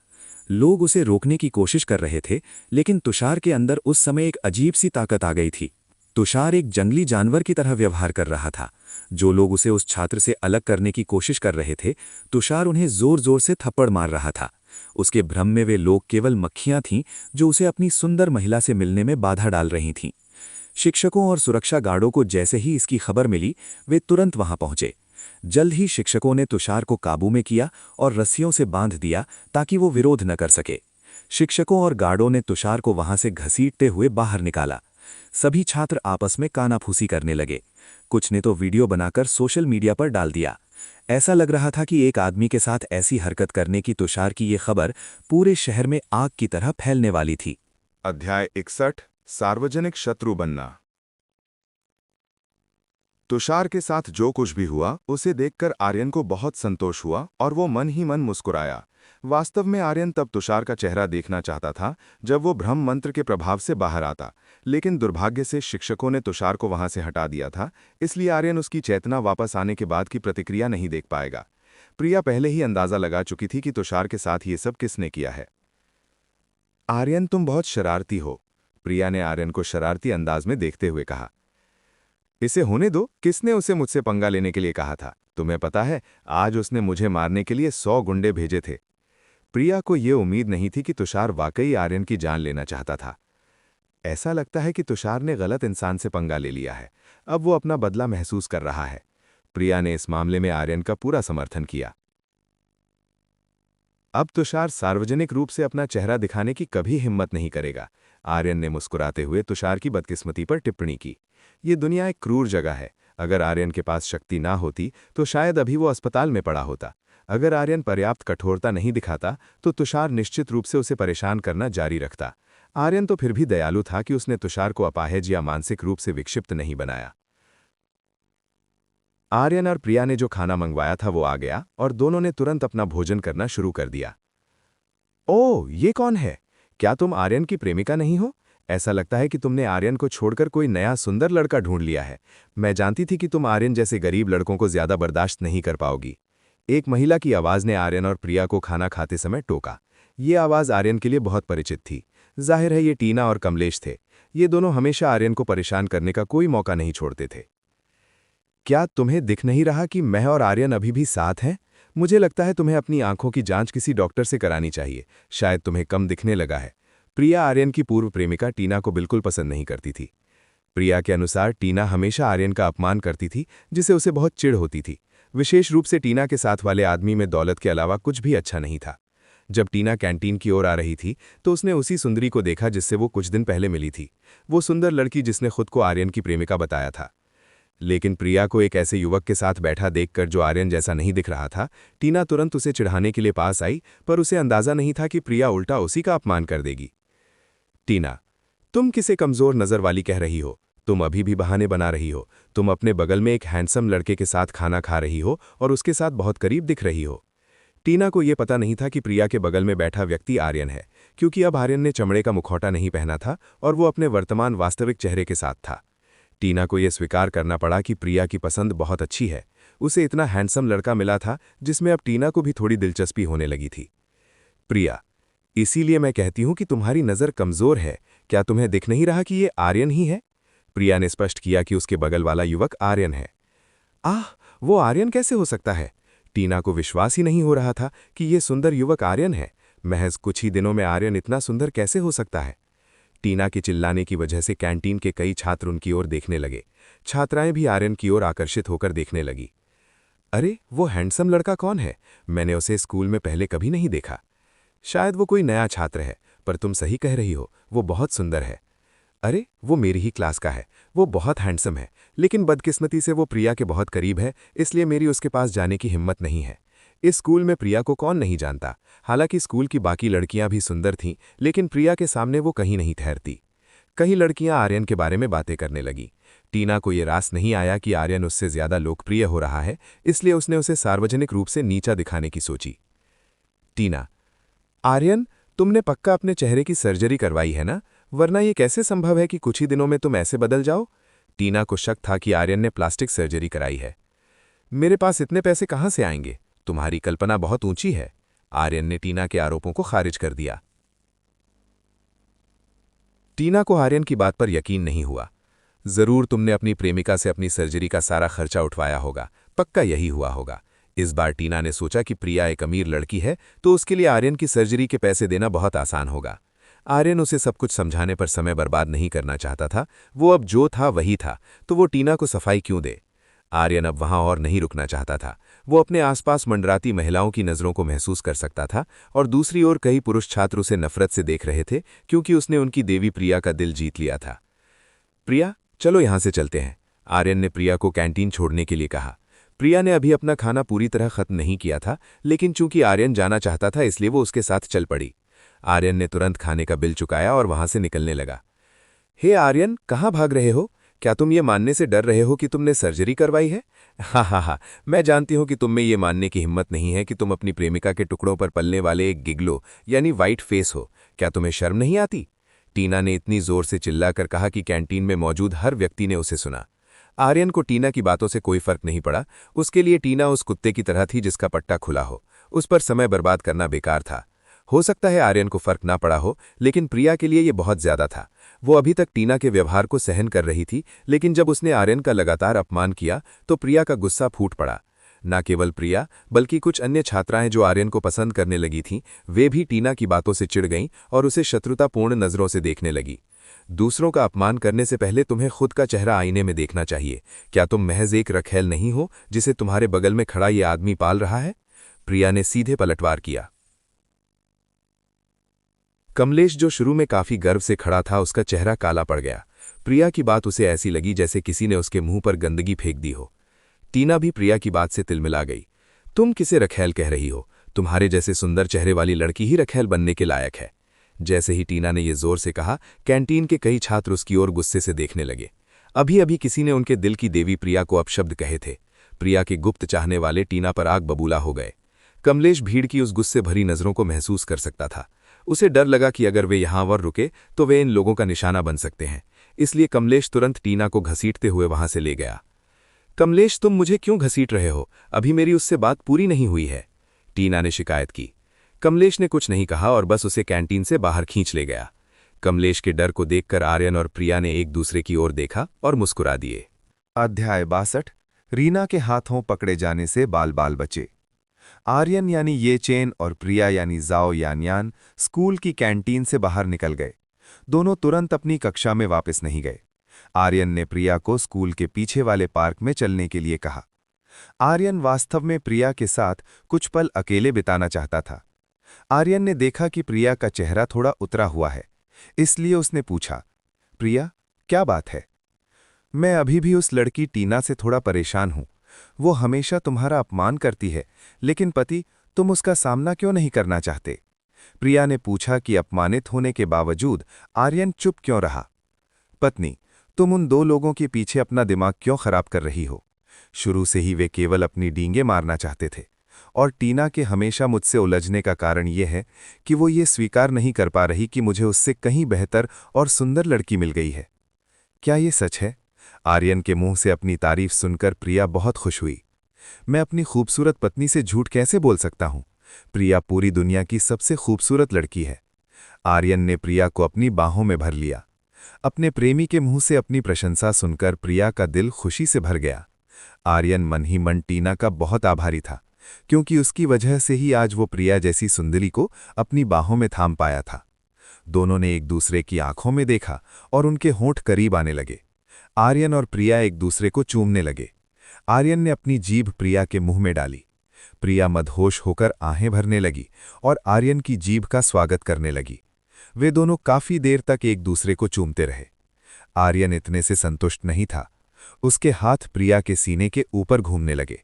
लोग उसे रोकने की कोशिश कर रहे थे, लेकिन तुषार के अंदर उस समय एक अजीब सी ताकत आ गई थी। तुषार एक जंगली जानवर की तरह व्यवहार कर रहा था। जो लोग उसे उस छात्र से अलग करने की कोशिश कर रहे थे, तुषार उन्हें जोर जोर से थप्पड़ मार रहा था। उसके भ्रम में वे लोग केवल मक्खियां थीं जो उसे अपनी सुंदर महिला से मिलने में बाधा डाल रही थीं। शिक्षकों और सुरक्षा गार्डों को जैसे ही इसकी खबर मिली, वे तुरंत वहां पहुंचे। जल्द ही शिक्षकों ने तुषार को काबू में किया और रस्सियों से बांध दिया ताकि वो विरोध न कर सके। शिक्षकों और गार्डों ने तुषार को वहां से घसीटते हुए बाहर निकाला। सभी छात्र आपस में कानाफूसी करने लगे। कुछ ने तो वीडियो बनाकर सोशल मीडिया पर डाल दिया। ऐसा लग रहा था कि एक आदमी के साथ ऐसी हरकत करने की तुषार की ये खबर पूरे शहर में आग की तरह फैलने वाली थी। अध्याय 61, सार्वजनिक शत्रु बनना। तुषार के साथ जो कुछ भी हुआ उसे देखकर आर्यन को बहुत संतोष हुआ और वो मन ही मन मुस्कुराया। वास्तव में आर्यन तब तुषार का चेहरा देखना चाहता था जब वो ब्रह्म मंत्र के प्रभाव से बाहर आता, लेकिन दुर्भाग्य से शिक्षकों ने तुषार को वहां से हटा दिया था, इसलिए आर्यन उसकी चेतना वापस आने के बाद की प्रतिक्रिया नहीं देख पाएगा। प्रिया पहले ही अंदाजा लगा चुकी थी कि तुषार के साथ ये सब किसने किया है। आर्यन, तुम बहुत शरारती हो, प्रिया ने आर्यन को शरारती अंदाज में देखते हुए कहा। इसे होने दो, किसने उसे मुझसे पंगा लेने के लिए कहा था? तुम्हें पता है, आज उसने मुझे मारने के लिए 100 गुंडे भेजे थे। प्रिया को यह उम्मीद नहीं थी कि तुषार वाकई आर्यन की जान लेना चाहता था। ऐसा लगता है कि तुषार ने गलत इंसान से पंगा ले लिया है। अब वो अपना बदला महसूस कर रहा है। प्रिया ने इस मामले में आर्यन का पूरा समर्थन किया। अब तुषार सार्वजनिक रूप से अपना चेहरा दिखाने की कभी हिम्मत नहीं करेगा। आर्यन ने मुस्कुराते हुए तुषार की बदकिस्मती पर टिप्पणी की। ये दुनिया एक क्रूर जगह है। अगर आर्यन के पास शक्ति ना होती तो शायद अभी वो अस्पताल में पड़ा होता। अगर आर्यन पर्याप्त कठोरता नहीं दिखाता तो तुषार निश्चित रूप से उसे परेशान करना जारी रखता। आर्यन तो फिर भी दयालु था कि उसने तुषार को अपाहिज या मानसिक रूप से विक्षिप्त नहीं बनाया। आर्यन और प्रिया ने जो खाना मंगवाया था वो आ गया और दोनों ने तुरंत अपना भोजन करना शुरू कर दिया। ओह, ये कौन है? क्या तुम आर्यन की प्रेमिका नहीं हो? ऐसा लगता है कि तुमने आर्यन को छोड़कर कोई नया सुंदर लड़का ढूंढ लिया है। मैं जानती थी कि तुम आर्यन जैसे गरीब लड़कों को ज्यादा बर्दाश्त नहीं कर पाओगी। एक महिला की आवाज ने आर्यन और प्रिया को खाना खाते समय टोका। ये आवाज आर्यन के लिए बहुत परिचित थी। जाहिर है ये टीना और कमलेश थे। ये दोनों हमेशा आर्यन को परेशान करने का कोई मौका नहीं छोड़ते थे। क्या तुम्हें दिख नहीं रहा कि मैं और आर्यन अभी भी साथ हैं? मुझे लगता है तुम्हें अपनी आंखों की जांच किसी डॉक्टर से करानी चाहिए। शायद तुम्हें कम दिखने लगा है। प्रिया आर्यन की पूर्व प्रेमिका टीना को बिल्कुल पसंद नहीं करती थी। प्रिया के अनुसार टीना हमेशा आर्यन का अपमान करती थी, जिसे उसे बहुत चिढ़ होती थी। विशेष रूप से टीना के साथ वाले आदमी में दौलत के अलावा कुछ भी अच्छा नहीं था। जब टीना कैंटीन की ओर आ रही थी तो उसने उसी सुंदरी को देखा जिससे वो कुछ दिन पहले मिली थी। वो सुंदर लड़की जिसने खुद को आर्यन की प्रेमिका बताया था। लेकिन प्रिया को एक ऐसे युवक के साथ बैठा देखकर जो आर्यन जैसा नहीं दिख रहा था, टीना तुरंत उसे चिढ़ाने के लिए पास आई, पर उसे अंदाजा नहीं था कि प्रिया उल्टा उसी का अपमान कर देगी। टीना, तुम किसे कमजोर नजर वाली कह रही हो? तुम अभी भी बहाने बना रही हो। तुम अपने बगल में एक हैंडसम लड़के के साथ खाना खा रही हो और उसके साथ बहुत करीब दिख रही हो। टीना को यह पता नहीं था कि प्रिया के बगल में बैठा व्यक्ति आर्यन है, क्योंकि अब आर्यन ने चमड़े का मुखौटा नहीं पहना था और वो अपने वर्तमान वास्तविक चेहरे के साथ था। टीना को यह स्वीकार करना पड़ा कि प्रिया की पसंद बहुत अच्छी है। उसे इतना हैंडसम लड़का मिला था जिसमें अब टीना को भी थोड़ी दिलचस्पी होने लगी थी। प्रिया, इसीलिए मैं कहती हूं कि तुम्हारी नज़र कमजोर है। क्या तुम्हें दिख नहीं रहा कि ये आर्यन ही है? प्रिया ने स्पष्ट किया कि उसके बगल वाला युवक आर्यन है। आह, वो आर्यन कैसे हो सकता है? टीना को विश्वास ही नहीं हो रहा था कि ये सुंदर युवक आर्यन है। महज कुछ ही दिनों में आर्यन इतना सुंदर कैसे हो सकता है? टीना के चिल्लाने की वजह से कैंटीन के कई छात्र उनकी ओर देखने लगे। छात्राएं भी आर्यन की ओर आकर्षित होकर देखने लगी। अरे, वो हैंडसम लड़का कौन है? मैंने उसे स्कूल में पहले कभी नहीं देखा। शायद वो कोई नया छात्र है, पर तुम सही कह रही हो, वो बहुत सुंदर है। अरे, वो मेरी ही क्लास का है। वो बहुत हैंडसम है, लेकिन बदकिस्मती से वो प्रिया के बहुत करीब है, इसलिए मेरी उसके पास जाने की हिम्मत नहीं है। इस स्कूल में प्रिया को कौन नहीं जानता? हालांकि स्कूल की बाकी लड़कियां भी सुंदर थीं, लेकिन प्रिया के सामने वो कहीं नहीं ठहरती। कई लड़कियां आर्यन के बारे में बातें करने लगी। टीना को ये रास नहीं आया कि आर्यन उससे ज्यादा लोकप्रिय हो रहा है, इसलिए उसने उसे सार्वजनिक रूप से नीचा दिखाने की सोची। टीना, आर्यन, तुमने पक्का अपने चेहरे की सर्जरी करवाई है ना? वरना ये कैसे संभव है कि कुछ ही दिनों में तुम ऐसे बदल जाओ? टीना को शक था कि आर्यन ने प्लास्टिक सर्जरी कराई है। मेरे पास इतने पैसे कहां से आएंगे? तुम्हारी कल्पना बहुत ऊंची है। आर्यन ने टीना के आरोपों को खारिज कर दिया। टीना को आर्यन की बात पर यकीन नहीं हुआ। जरूर तुमने अपनी प्रेमिका से अपनी सर्जरी का सारा खर्चा उठवाया होगा। पक्का यही हुआ होगा। इस बार टीना ने सोचा कि प्रिया एक अमीर लड़की है, तो उसके लिए आर्यन की सर्जरी के पैसे देना बहुत आसान होगा। आर्यन उसे सब कुछ समझाने पर समय बर्बाद नहीं करना चाहता था। वो अब जो था वही था, तो वो टीना को सफाई क्यों दे? आर्यन अब वहां और नहीं रुकना चाहता था। वो अपने आसपास मंडराती महिलाओं की नज़रों को महसूस कर सकता था, और दूसरी ओर कई पुरुष छात्र उसे नफरत से देख रहे थे, क्योंकि उसने उनकी देवी प्रिया का दिल जीत लिया था। प्रिया, चलो यहां से चलते हैं। आर्यन ने प्रिया को कैंटीन छोड़ने के लिए कहा। प्रिया ने अभी अपना खाना पूरी तरह खत्म नहीं किया था, लेकिन चूंकि आर्यन जाना चाहता था इसलिए वो उसके साथ चल पड़ी। आर्यन ने तुरंत खाने का बिल चुकाया और वहां से निकलने लगा। हे आर्यन, कहाँ भाग रहे हो? क्या तुम ये मानने से डर रहे हो कि तुमने सर्जरी करवाई है? हा, मैं जानती हूं कि तुम में ये मानने की हिम्मत नहीं है कि तुम अपनी प्रेमिका के टुकड़ों पर पलने वाले एक गिगलो यानी वाइट फेस हो। क्या तुम्हें शर्म नहीं आती? टीना ने इतनी जोर से चिल्लाकर कहा कि कैंटीन में मौजूद हर व्यक्ति ने उसे सुना। आर्यन को टीना की बातों से कोई फर्क नहीं पड़ा। उसके लिए टीना उस कुत्ते की तरह थी जिसका पट्टा खुला हो। उस पर समय बर्बाद करना बेकार था। हो सकता है आर्यन को फर्क ना पड़ा हो, लेकिन प्रिया के लिए ये बहुत ज्यादा था। वो अभी तक टीना के व्यवहार को सहन कर रही थी, लेकिन जब उसने आर्यन का लगातार अपमान किया तो प्रिया का गुस्सा फूट पड़ा। न केवल प्रिया, बल्कि कुछ अन्य छात्राएं जो आर्यन को पसंद करने लगी थीं, वे भी टीना की बातों से चिढ़ गईं और उसे शत्रुतापूर्ण नजरों से देखने लगी। दूसरों का अपमान करने से पहले तुम्हें खुद का चेहरा आईने में देखना चाहिए। क्या तुम महज एक रखेल नहीं हो जिसे तुम्हारे बगल में खड़ा ये आदमी पाल रहा है? प्रिया ने सीधे पलटवार किया। कमलेश, जो शुरू में काफी गर्व से खड़ा था, उसका चेहरा काला पड़ गया। प्रिया की बात उसे ऐसी लगी जैसे किसी ने उसके मुंह पर गंदगी फेंक दी हो। टीना भी प्रिया की बात से तिलमिला गई। तुम किसे रखेल कह रही हो? तुम्हारे जैसे सुंदर चेहरे वाली लड़की ही रखेल बनने के लायक है। जैसे ही टीना ने यह जोर से कहा, कैंटीन के कई छात्र उसकी ओर गुस्से से देखने लगे। अभी अभी किसी ने उनके दिल की देवी प्रिया को अपशब्द कहे थे। प्रिया के गुप्त चाहने वाले टीना पर आग बबूला हो गए। कमलेश भीड़ की उस गुस्से भरी नजरों को महसूस कर सकता था। उसे डर लगा कि अगर वे यहां वर रुके तो वे इन लोगों का निशाना बन सकते हैं। इसलिए कमलेश तुरंत टीना को घसीटते हुए वहां से ले गया। कमलेश, तुम मुझे क्यों घसीट रहे हो? अभी मेरी उससे बात पूरी नहीं हुई है, टीना ने शिकायत की। कमलेश ने कुछ नहीं कहा और बस उसे कैंटीन से बाहर खींच ले गया। कमलेश के डर को देखकर आर्यन और प्रिया ने एक दूसरे की ओर देखा और मुस्कुरा दिए। अध्याय 62। रीना के हाथों पकड़े जाने से बाल बाल बचे। आर्यन यानी ये चेन और प्रिया यानी जाओ यान्यान स्कूल की कैंटीन से बाहर निकल गए। दोनों तुरंत अपनी कक्षा में वापस नहीं गए। आर्यन ने प्रिया को स्कूल के पीछे वाले पार्क में चलने के लिए कहा। आर्यन वास्तव में प्रिया के साथ कुछ पल अकेले बिताना चाहता था। आर्यन ने देखा कि प्रिया का चेहरा थोड़ा उतरा हुआ है, इसलिए उसने पूछा, प्रिया, क्या बात है? मैं अभी भी उस लड़की टीना से थोड़ा परेशान हूं। वो हमेशा तुम्हारा अपमान करती है, लेकिन पति, तुम उसका सामना क्यों नहीं करना चाहते? प्रिया ने पूछा कि अपमानित होने के बावजूद आर्यन चुप क्यों रहा। पत्नी, तुम उन दो लोगों के पीछे अपना दिमाग क्यों खराब कर रही हो? शुरू से ही वे केवल अपनी डींगे मारना चाहते थे, और टीना के हमेशा मुझसे उलझने का कारण यह है कि वो ये स्वीकार नहीं कर पा रही कि मुझे उससे कहीं बेहतर और सुंदर लड़की मिल गई है। क्या ये सच है? आर्यन के मुंह से अपनी तारीफ सुनकर प्रिया बहुत खुश हुई। मैं अपनी खूबसूरत पत्नी से झूठ कैसे बोल सकता हूं? प्रिया पूरी दुनिया की सबसे खूबसूरत लड़की है। आर्यन ने प्रिया को अपनी बाहों में भर लिया। अपने प्रेमी के मुंह से अपनी प्रशंसा सुनकर प्रिया का दिल खुशी से भर गया। आर्यन मन ही मन टीना का बहुत आभारी था, क्योंकि उसकी वजह से ही आज वो प्रिया जैसी सुंदरी को अपनी बाहों में थाम पाया था। दोनों ने एक दूसरे की आंखों में देखा और उनके होंठ करीब आने लगे। आर्यन और प्रिया एक दूसरे को चूमने लगे। आर्यन ने अपनी जीभ प्रिया के मुंह में डाली। प्रिया मदहोश होकर आहें भरने लगी और आर्यन की जीभ का स्वागत करने लगी। वे दोनों काफी देर तक एक दूसरे को चूमते रहे। आर्यन इतने से संतुष्ट नहीं था। उसके हाथ प्रिया के सीने के ऊपर घूमने लगे।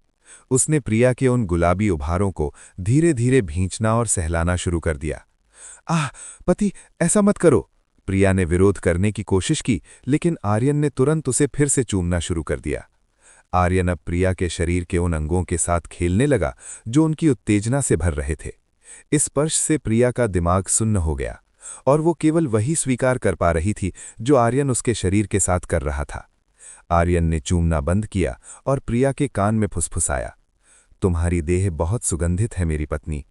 उसने प्रिया के उन गुलाबी उभारों को धीरे धीरे भींचना और सहलाना शुरू कर दिया। आह पति, ऐसा मत करो! प्रिया ने विरोध करने की कोशिश की, लेकिन आर्यन ने तुरंत उसे फिर से चूमना शुरू कर दिया। आर्यन अब प्रिया के शरीर के उन अंगों के साथ खेलने लगा जो उनकी उत्तेजना से भर रहे थे। इस स्पर्श से प्रिया का दिमाग सुन्न हो गया और वो केवल वही स्वीकार कर पा रही थी जो आर्यन उसके शरीर के साथ कर रहा था। आर्यन ने चूमना बंद किया और प्रिया के कान में फुसफुसाया, तुम्हारी देह बहुत सुगंधित है मेरी पत्नी।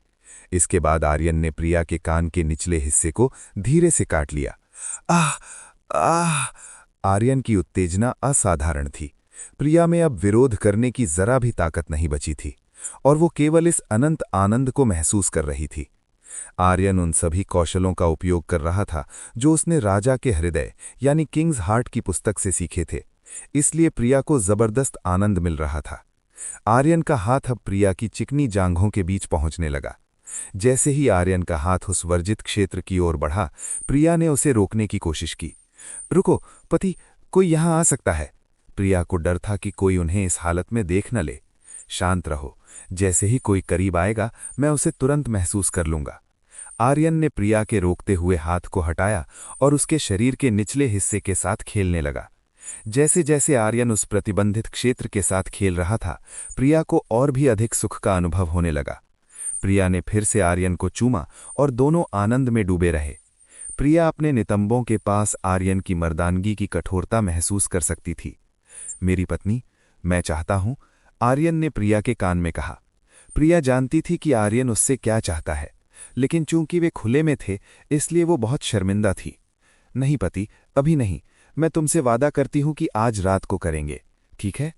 इसके बाद आर्यन ने प्रिया के कान के निचले हिस्से को धीरे से काट लिया। आह आह! आर्यन की उत्तेजना असाधारण थी। प्रिया में अब विरोध करने की जरा भी ताकत नहीं बची थी और वो केवल इस अनंत आनंद को महसूस कर रही थी। आर्यन उन सभी कौशलों का उपयोग कर रहा था जो उसने राजा के हृदय यानी किंग्स हार्ट की पुस्तक से सीखे थे, इसलिए प्रिया को जबरदस्त आनंद मिल रहा था। आर्यन का हाथ अब प्रिया की चिकनी जांघों के बीच पहुंचने लगा। जैसे ही आर्यन का हाथ उस वर्जित क्षेत्र की ओर बढ़ा, प्रिया ने उसे रोकने की कोशिश की। रुको पति, कोई यहां आ सकता है। प्रिया को डर था कि कोई उन्हें इस हालत में देख न ले। शांत रहो, जैसे ही कोई करीब आएगा मैं उसे तुरंत महसूस कर लूंगा। आर्यन ने प्रिया के रोकते हुए हाथ को हटाया और उसके शरीर के निचले हिस्से के साथ खेलने लगा। जैसे जैसे आर्यन उस प्रतिबंधित क्षेत्र के साथ खेल रहा था, प्रिया को और भी अधिक सुख का अनुभव होने लगा। प्रिया ने फिर से आर्यन को चूमा और दोनों आनंद में डूबे रहे। प्रिया अपने नितंबों के पास आर्यन की मर्दानगी की कठोरता महसूस कर सकती थी। मेरी पत्नी, मैं चाहता हूं, आर्यन ने प्रिया के कान में कहा। प्रिया जानती थी कि आर्यन उससे क्या चाहता है, लेकिन चूंकि वे खुले में थे इसलिए वो बहुत शर्मिंदा थी। नहीं पति, अभी नहीं। मैं तुमसे वादा करती हूं कि आज रात को करेंगे, ठीक है?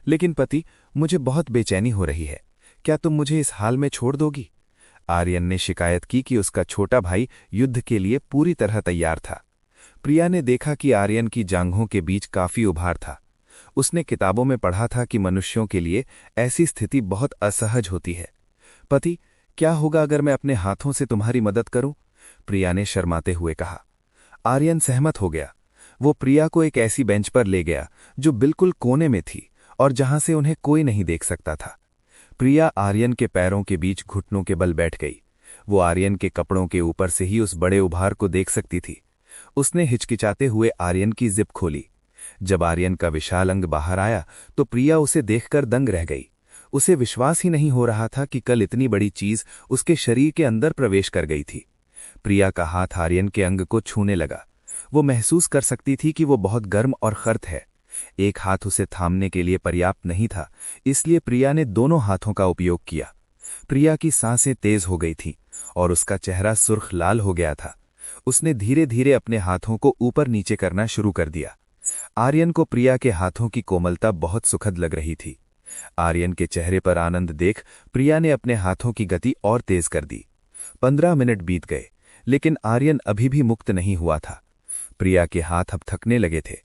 लेकिन पति, मुझे बहुत बेचैनी हो रही है। क्या तुम मुझे इस हाल में छोड़ दोगी? आर्यन ने शिकायत की कि उसका छोटा भाई युद्ध के लिए पूरी तरह तैयार था। प्रिया ने देखा कि आर्यन की जांघों के बीच काफी उभार था। उसने किताबों में पढ़ा था कि मनुष्यों के लिए ऐसी स्थिति बहुत असहज होती है। पति, क्या होगा अगर मैं अपने हाथों से तुम्हारी मदद करूं? प्रिया ने शर्माते हुए कहा। आर्यन सहमत हो गया। वो प्रिया को एक ऐसी बेंच पर ले गया जो बिल्कुल कोने में थी और जहां से उन्हें कोई नहीं देख सकता था। प्रिया आर्यन के पैरों के बीच घुटनों के बल बैठ गई। वो आर्यन के कपड़ों के ऊपर से ही उस बड़े उभार को देख सकती थी। उसने हिचकिचाते हुए आर्यन की जिप खोली। जब आर्यन का विशाल अंग बाहर आया तो प्रिया उसे देखकर दंग रह गई। उसे विश्वास ही नहीं हो रहा था कि कल इतनी बड़ी चीज उसके शरीर के अंदर प्रवेश कर गई थी। प्रिया का हाथ आर्यन के अंग को छूने लगा। वो महसूस कर सकती थी कि वो बहुत गर्म और खर्त है। एक हाथ उसे थामने के लिए पर्याप्त नहीं था, इसलिए प्रिया ने दोनों हाथों का उपयोग किया। प्रिया की सांसें तेज हो गई थीं और उसका चेहरा सुर्ख लाल हो गया था। उसने धीरे धीरे अपने हाथों को ऊपर नीचे करना शुरू कर दिया। आर्यन को प्रिया के हाथों की कोमलता बहुत सुखद लग रही थी। आर्यन के चेहरे पर आनंद देख प्रिया ने अपने हाथों की गति और तेज कर दी। 15 मिनट बीत गए, लेकिन आर्यन अभी भी मुक्त नहीं हुआ था। प्रिया के हाथ अब थकने लगे थे।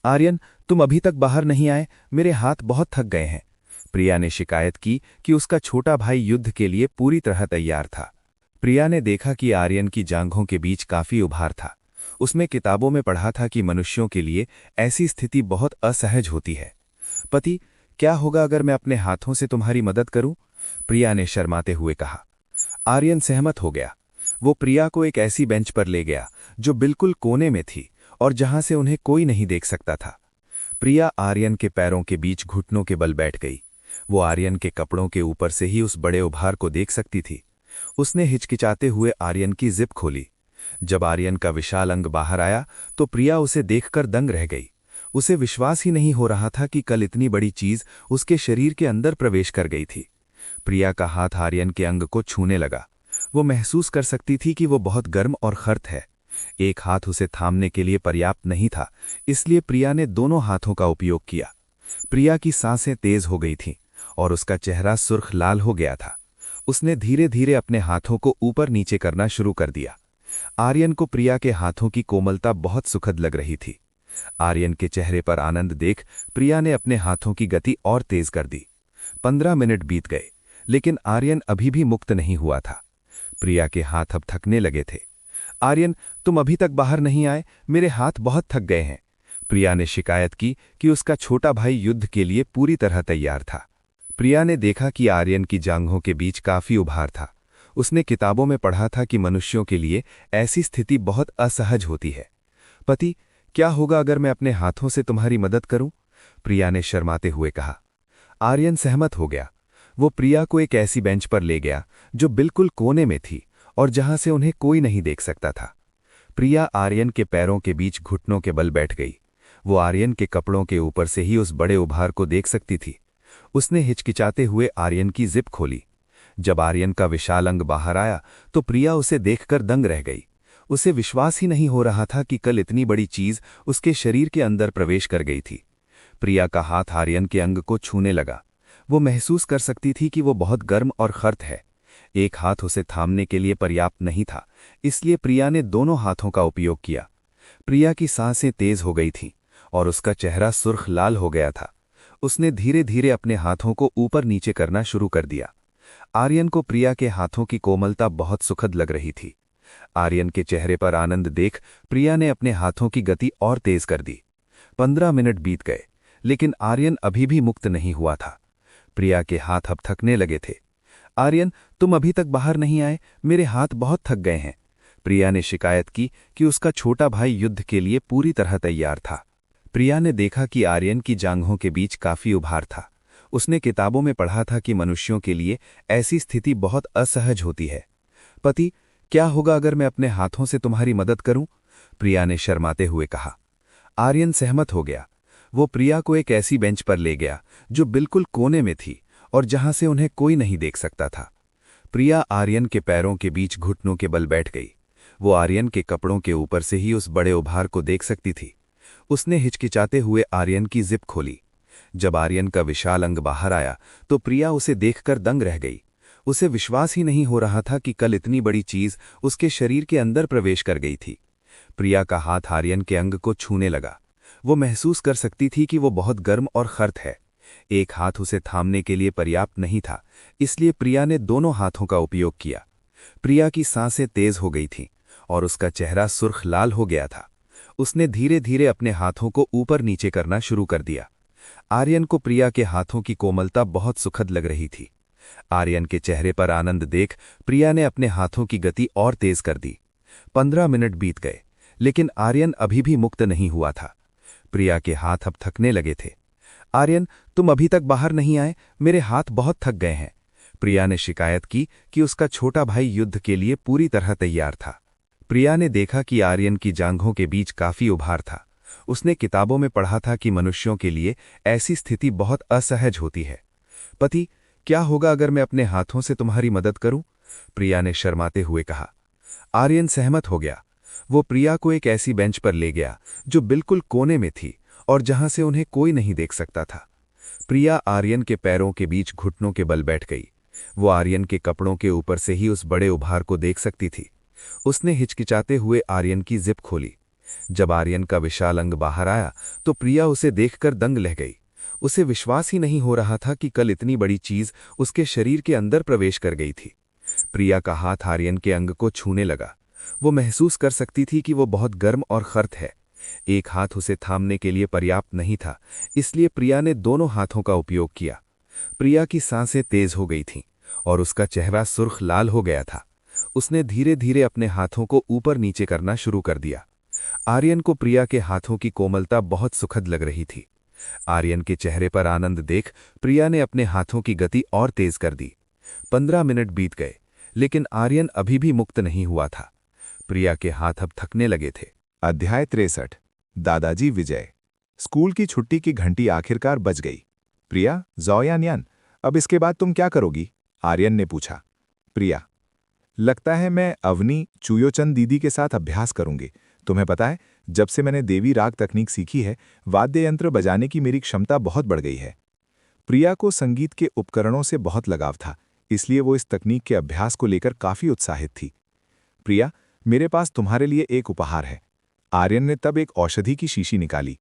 आर्यन, तुम अभी तक बाहर नहीं आए, मेरे हाथ बहुत थक गए हैं। प्रिया ने शिकायत की कि उसका छोटा भाई युद्ध के लिए पूरी तरह तैयार था। प्रिया ने देखा कि आर्यन की जांघों के बीच काफी उभार था। उसमें किताबों में पढ़ा था कि मनुष्यों के लिए ऐसी स्थिति बहुत असहज होती है। पति, क्या होगा अगर मैं अपने हाथों से तुम्हारी मदद करूं? प्रिया ने शर्माते हुए कहा। आर्यन सहमत हो गया। वो प्रिया को एक ऐसी बेंच पर ले गया जो बिल्कुल कोने में थी और जहां से उन्हें कोई नहीं देख सकता था। प्रिया आर्यन के पैरों के बीच घुटनों के बल बैठ गई। वो आर्यन के कपड़ों के ऊपर से ही उस बड़े उभार को देख सकती थी। उसने हिचकिचाते हुए आर्यन की जिप खोली। जब आर्यन का विशाल अंग बाहर आया तो प्रिया उसे देखकर दंग रह गई। उसे विश्वास ही नहीं हो रहा था कि कल इतनी बड़ी चीज उसके शरीर के अंदर प्रवेश कर गई थी। प्रिया का हाथ आर्यन के अंग को छूने लगा। वो महसूस कर सकती थी कि वो बहुत गर्म और खर्त है। एक हाथ उसे थामने के लिए पर्याप्त नहीं था, इसलिए प्रिया ने दोनों हाथों का उपयोग किया। प्रिया की सांसें तेज हो गई थीं और उसका चेहरा सुर्ख लाल हो गया था। उसने धीरे धीरे अपने हाथों को ऊपर नीचे करना शुरू कर दिया। आर्यन को प्रिया के हाथों की कोमलता बहुत सुखद लग रही थी। आर्यन के चेहरे पर आनंद देख प्रिया ने अपने हाथों की गति और तेज कर दी। 15 मिनट बीत गए, लेकिन आर्यन अभी भी मुक्त नहीं हुआ था। प्रिया के हाथ अब थकने लगे थे। आर्यन, तुम अभी तक बाहर नहीं आए, मेरे हाथ बहुत थक गए हैं। प्रिया ने शिकायत की कि उसका छोटा भाई युद्ध के लिए पूरी तरह तैयार था। प्रिया ने देखा कि आर्यन की जांघों के बीच काफी उभार था। उसने किताबों में पढ़ा था कि मनुष्यों के लिए ऐसी स्थिति बहुत असहज होती है। पति, क्या होगा अगर मैं अपने हाथों से तुम्हारी मदद करूं? प्रिया ने शर्माते हुए कहा। आर्यन सहमत हो गया। वो प्रिया को एक ऐसी बेंच पर ले गया जो बिल्कुल कोने में थी और जहां से उन्हें कोई नहीं देख सकता था। प्रिया आर्यन के पैरों के बीच घुटनों के बल बैठ गई। वो आर्यन के कपड़ों के ऊपर से ही उस बड़े उभार को देख सकती थी। उसने हिचकिचाते हुए आर्यन की जिप खोली। जब आर्यन का विशाल अंग बाहर आया तो प्रिया उसे देखकर दंग रह गई। उसे विश्वास ही नहीं हो रहा था कि कल इतनी बड़ी चीज उसके शरीर के अंदर प्रवेश कर गई थी। प्रिया का हाथ आर्यन के अंग को छूने लगा। वो महसूस कर सकती थी कि वो बहुत गर्म और खर्त है। एक हाथ उसे थामने के लिए पर्याप्त नहीं था, इसलिए प्रिया ने दोनों हाथों का उपयोग किया। प्रिया की सांसें तेज हो गई थीं और उसका चेहरा सुर्ख लाल हो गया था। उसने धीरे धीरे अपने हाथों को ऊपर नीचे करना शुरू कर दिया। आर्यन को प्रिया के हाथों की कोमलता बहुत सुखद लग रही थी। आर्यन के चेहरे पर आनंद देख प्रिया ने अपने हाथों की गति और तेज कर दी। 15 मिनट बीत गए, लेकिन आर्यन अभी भी मुक्त नहीं हुआ था। प्रिया के हाथ अब थकने लगे थे। आर्यन, तुम अभी तक बाहर नहीं आए, मेरे हाथ बहुत थक गए हैं। प्रिया ने शिकायत की कि उसका छोटा भाई युद्ध के लिए पूरी तरह तैयार था। प्रिया ने देखा कि आर्यन की जांघों के बीच काफी उभार था। उसने किताबों में पढ़ा था कि मनुष्यों के लिए ऐसी स्थिति बहुत असहज होती है। पति, क्या होगा अगर मैं अपने हाथों से तुम्हारी मदद करूं? प्रिया ने शर्माते हुए कहा। आर्यन सहमत हो गया। वो प्रिया को एक ऐसी बेंच पर ले गया जो बिल्कुल कोने में थी और जहां से उन्हें कोई नहीं देख सकता था। प्रिया आर्यन के पैरों के बीच घुटनों के बल बैठ गई। वो आर्यन के कपड़ों के ऊपर से ही उस बड़े उभार को देख सकती थी। उसने हिचकिचाते हुए आर्यन की जिप खोली। जब आर्यन का विशाल अंग बाहर आया तो प्रिया उसे देखकर दंग रह गई। उसे विश्वास ही नहीं हो रहा था कि कल इतनी बड़ी चीज उसके शरीर के अंदर प्रवेश कर गई थी। प्रिया का हाथ आर्यन के अंग को छूने लगा। वो महसूस कर सकती थी कि वो बहुत गर्म और खर्त है। एक हाथ उसे थामने के लिए पर्याप्त नहीं था, इसलिए प्रिया ने दोनों हाथों का उपयोग किया। प्रिया की सांसें तेज हो गई थीं और उसका चेहरा सुर्ख लाल हो गया था। उसने धीरे धीरे अपने हाथों को ऊपर नीचे करना शुरू कर दिया। आर्यन को प्रिया के हाथों की कोमलता बहुत सुखद लग रही थी। आर्यन के चेहरे पर आनंद देख प्रिया ने अपने हाथों की गति और तेज कर दी। 15 मिनट बीत गए, लेकिन आर्यन अभी भी मुक्त नहीं हुआ था। प्रिया के हाथ अब थकने लगे थे। आर्यन, तुम अभी तक बाहर नहीं आए, मेरे हाथ बहुत थक गए हैं। प्रिया ने शिकायत की कि उसका छोटा भाई युद्ध के लिए पूरी तरह तैयार था। प्रिया ने देखा कि आर्यन की जांघों के बीच काफी उभार था। उसने किताबों में पढ़ा था कि मनुष्यों के लिए ऐसी स्थिति बहुत असहज होती है। पति, क्या होगा अगर मैं अपने हाथों से तुम्हारी मदद करूं? प्रिया ने शर्माते हुए कहा। आर्यन सहमत हो गया। वो प्रिया को एक ऐसी बेंच पर ले गया जो बिल्कुल कोने में थी और जहां से उन्हें कोई नहीं देख सकता था। प्रिया आर्यन के पैरों के बीच घुटनों के बल बैठ गई। वो आर्यन के कपड़ों के ऊपर से ही उस बड़े उभार को देख सकती थी। उसने हिचकिचाते हुए आर्यन की जिप खोली। जब आर्यन का विशाल अंग बाहर आया तो प्रिया उसे देखकर दंग रह गई। उसे विश्वास ही नहीं हो रहा था कि कल इतनी बड़ी चीज उसके शरीर के अंदर प्रवेश कर गई थी। प्रिया का हाथ आर्यन के अंग को छूने लगा। वो महसूस कर सकती थी कि वो बहुत गर्म और खर्त है। एक हाथ उसे थामने के लिए पर्याप्त नहीं था, इसलिए प्रिया ने दोनों हाथों का उपयोग किया। प्रिया की सांसें तेज हो गई थीं और उसका चेहरा सुर्ख लाल हो गया था। उसने धीरे धीरे अपने हाथों को ऊपर नीचे करना शुरू कर दिया। आर्यन को प्रिया के हाथों की कोमलता बहुत सुखद लग रही थी। आर्यन के चेहरे पर आनंद देख प्रिया ने अपने हाथों की गति और तेज कर दी। 15 मिनट बीत गए, लेकिन आर्यन अभी भी मुक्त नहीं हुआ था। प्रिया के हाथ अब थकने लगे थे। अध्याय 63। दादाजी विजय। स्कूल की छुट्टी की घंटी आखिरकार बज गई। प्रिया, ज़ोयान्यान, अब इसके बाद तुम क्या करोगी? आर्यन ने पूछा। प्रिया, लगता है मैं अवनी चुयोचंद दीदी के साथ अभ्यास करूंगी। तुम्हें पता है, जब से मैंने देवी राग तकनीक सीखी है, वाद्य यंत्र बजाने की मेरी क्षमता बहुत बढ़ गई है। प्रिया को संगीत के उपकरणों से बहुत लगाव था, इसलिए वो इस तकनीक के अभ्यास को लेकर काफी उत्साहित थी। प्रिया, मेरे पास तुम्हारे लिए एक उपहार है। आर्यन ने तब एक औषधि की शीशी निकाली।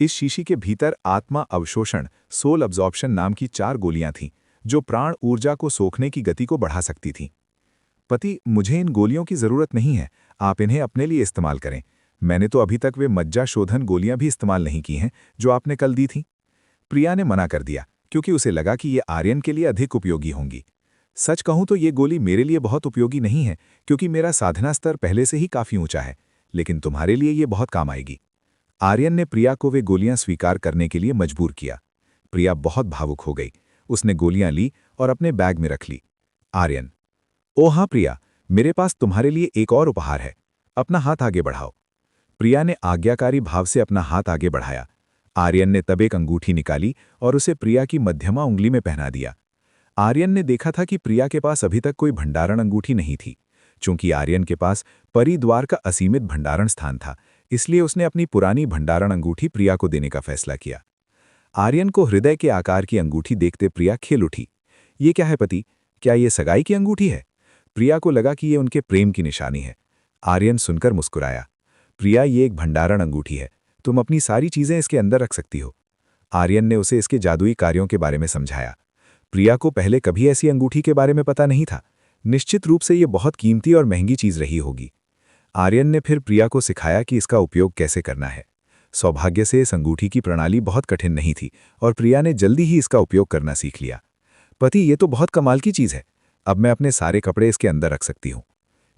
इस शीशी के भीतर आत्मा अवशोषण सोल अब्जॉर्प्शन नाम की 4 गोलियां थीं, जो प्राण ऊर्जा को सोखने की गति को बढ़ा सकती थीं। पति, मुझे इन गोलियों की जरूरत नहीं है, आप इन्हें अपने लिए इस्तेमाल करें। मैंने तो अभी तक वे मज्जा शोधन गोलियां भी इस्तेमाल नहीं की हैं जो आपने कल दी थीं। प्रिया ने मना कर दिया, क्योंकि उसे लगा कि ये आर्यन के लिए अधिक उपयोगी होंगी। सच कहूं तो ये गोली मेरे लिए बहुत उपयोगी नहीं है, क्योंकि मेरा साधना स्तर पहले से ही काफी ऊंचा है, लेकिन तुम्हारे लिए ये बहुत काम आएगी। आर्यन ने प्रिया को वे गोलियां स्वीकार करने के लिए मजबूर किया। प्रिया बहुत भावुक हो गई। उसने गोलियां ली और अपने बैग में रख ली। आर्यन, ओ हाँ प्रिया, मेरे पास तुम्हारे लिए एक और उपहार है। अपना हाथ आगे बढ़ाओ। प्रिया ने आज्ञाकारी भाव से अपना हाथ आगे बढ़ाया। आर्यन ने तब एक अंगूठी निकाली और उसे प्रिया की मध्यमा उंगली में पहना दिया। आर्यन ने देखा था कि प्रिया के पास अभी तक कोई भंडारण अंगूठी नहीं थी। चूंकि आर्यन के पास परिद्वार का असीमित भंडारण स्थान था, इसलिए उसने अपनी पुरानी भंडारण अंगूठी प्रिया को देने का फैसला किया। आर्यन को हृदय के आकार की अंगूठी देखते प्रिया खेल उठी। ये क्या है पति? क्या ये सगाई की अंगूठी है? प्रिया को लगा कि ये उनके प्रेम की निशानी है। आर्यन सुनकर मुस्कुराया। प्रिया, ये एक भंडारण अंगूठी है, तुम अपनी सारी चीजें इसके अंदर रख सकती हो। आर्यन ने उसे इसके जादुई कार्यों के बारे में समझाया। प्रिया को पहले कभी ऐसी अंगूठी के बारे में पता नहीं था। निश्चित रूप से ये बहुत कीमती और महंगी चीज रही होगी। आर्यन ने फिर प्रिया को सिखाया कि इसका उपयोग कैसे करना है। सौभाग्य से इस अंगूठी की प्रणाली बहुत कठिन नहीं थी और प्रिया ने जल्दी ही इसका उपयोग करना सीख लिया। पति, ये तो बहुत कमाल की चीज है, अब मैं अपने सारे कपड़े इसके अंदर रख सकती हूँ।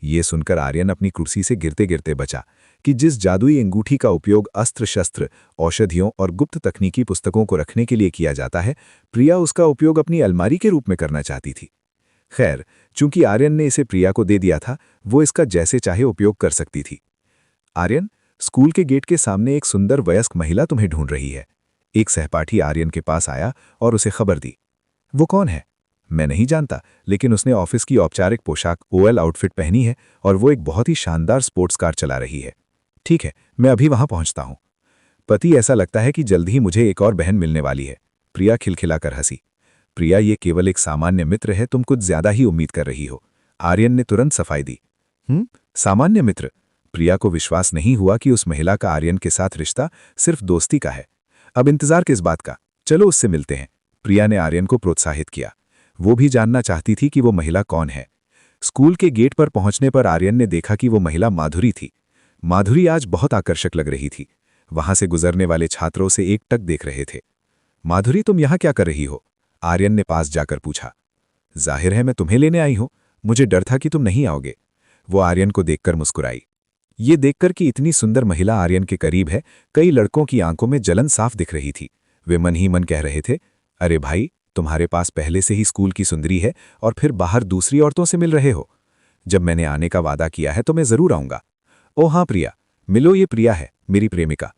ये सुनकर आर्यन अपनी कुर्सी से गिरते गिरते बचा कि जिस जादुई अंगूठी का उपयोग अस्त्र शस्त्र, औषधियों और गुप्त तकनीकी पुस्तकों को रखने के लिए किया जाता है, प्रिया उसका उपयोग अपनी अलमारी के रूप में करना चाहती थी। खैर, चूंकि आर्यन ने इसे प्रिया को दे दिया था, वो इसका जैसे चाहे उपयोग कर सकती थी। आर्यन, स्कूल के गेट के सामने एक सुंदर वयस्क महिला तुम्हें ढूंढ रही है। एक सहपाठी आर्यन के पास आया और उसे खबर दी। वो कौन है? मैं नहीं जानता, लेकिन उसने ऑफिस की औपचारिक पोशाक ओएल आउटफिट पहनी है और वो एक बहुत ही शानदार स्पोर्ट्स कार चला रही है। ठीक है, मैं अभी वहां पहुंचता हूं। पति, ऐसा लगता है कि जल्द ही मुझे एक और बहन मिलने वाली है। प्रिया खिलखिलाकर हंसी। प्रिया, ये केवल एक सामान्य मित्र है, तुम कुछ ज्यादा ही उम्मीद कर रही हो। आर्यन ने तुरंत सफाई दी। सामान्य मित्र? प्रिया को विश्वास नहीं हुआ कि उस महिला का आर्यन के साथ रिश्ता सिर्फ दोस्ती का है। अब इंतजार किस बात का, चलो उससे मिलते हैं। प्रिया ने आर्यन को प्रोत्साहित किया। वो भी जानना चाहती थी कि वो महिला कौन है। स्कूल के गेट पर पहुंचने पर आर्यन ने देखा कि वो महिला माधुरी थी। माधुरी आज बहुत आकर्षक लग रही थी। वहां से गुजरने वाले छात्रों से एकटक देख रहे थे। माधुरी, तुम यहां क्या कर रही हो? आर्यन ने पास जाकर पूछा। जाहिर है मैं तुम्हें लेने आई हूं, मुझे डर था कि तुम नहीं आओगे। वो आर्यन को देखकर मुस्कुराई। ये देखकर कि इतनी सुंदर महिला आर्यन के करीब है, कई लड़कों की आंखों में जलन साफ दिख रही थी। वे मन ही मन कह रहे थे, अरे भाई, तुम्हारे पास पहले से ही स्कूल की सुंदरी है और फिर बाहर दूसरी औरतों से मिल रहे हो। जब मैंने आने का वादा किया है तो मैं जरूर आऊंगा। ओ हाँ प्रिया, मिलो, ये प्रिया है, मेरी प्रेमिका।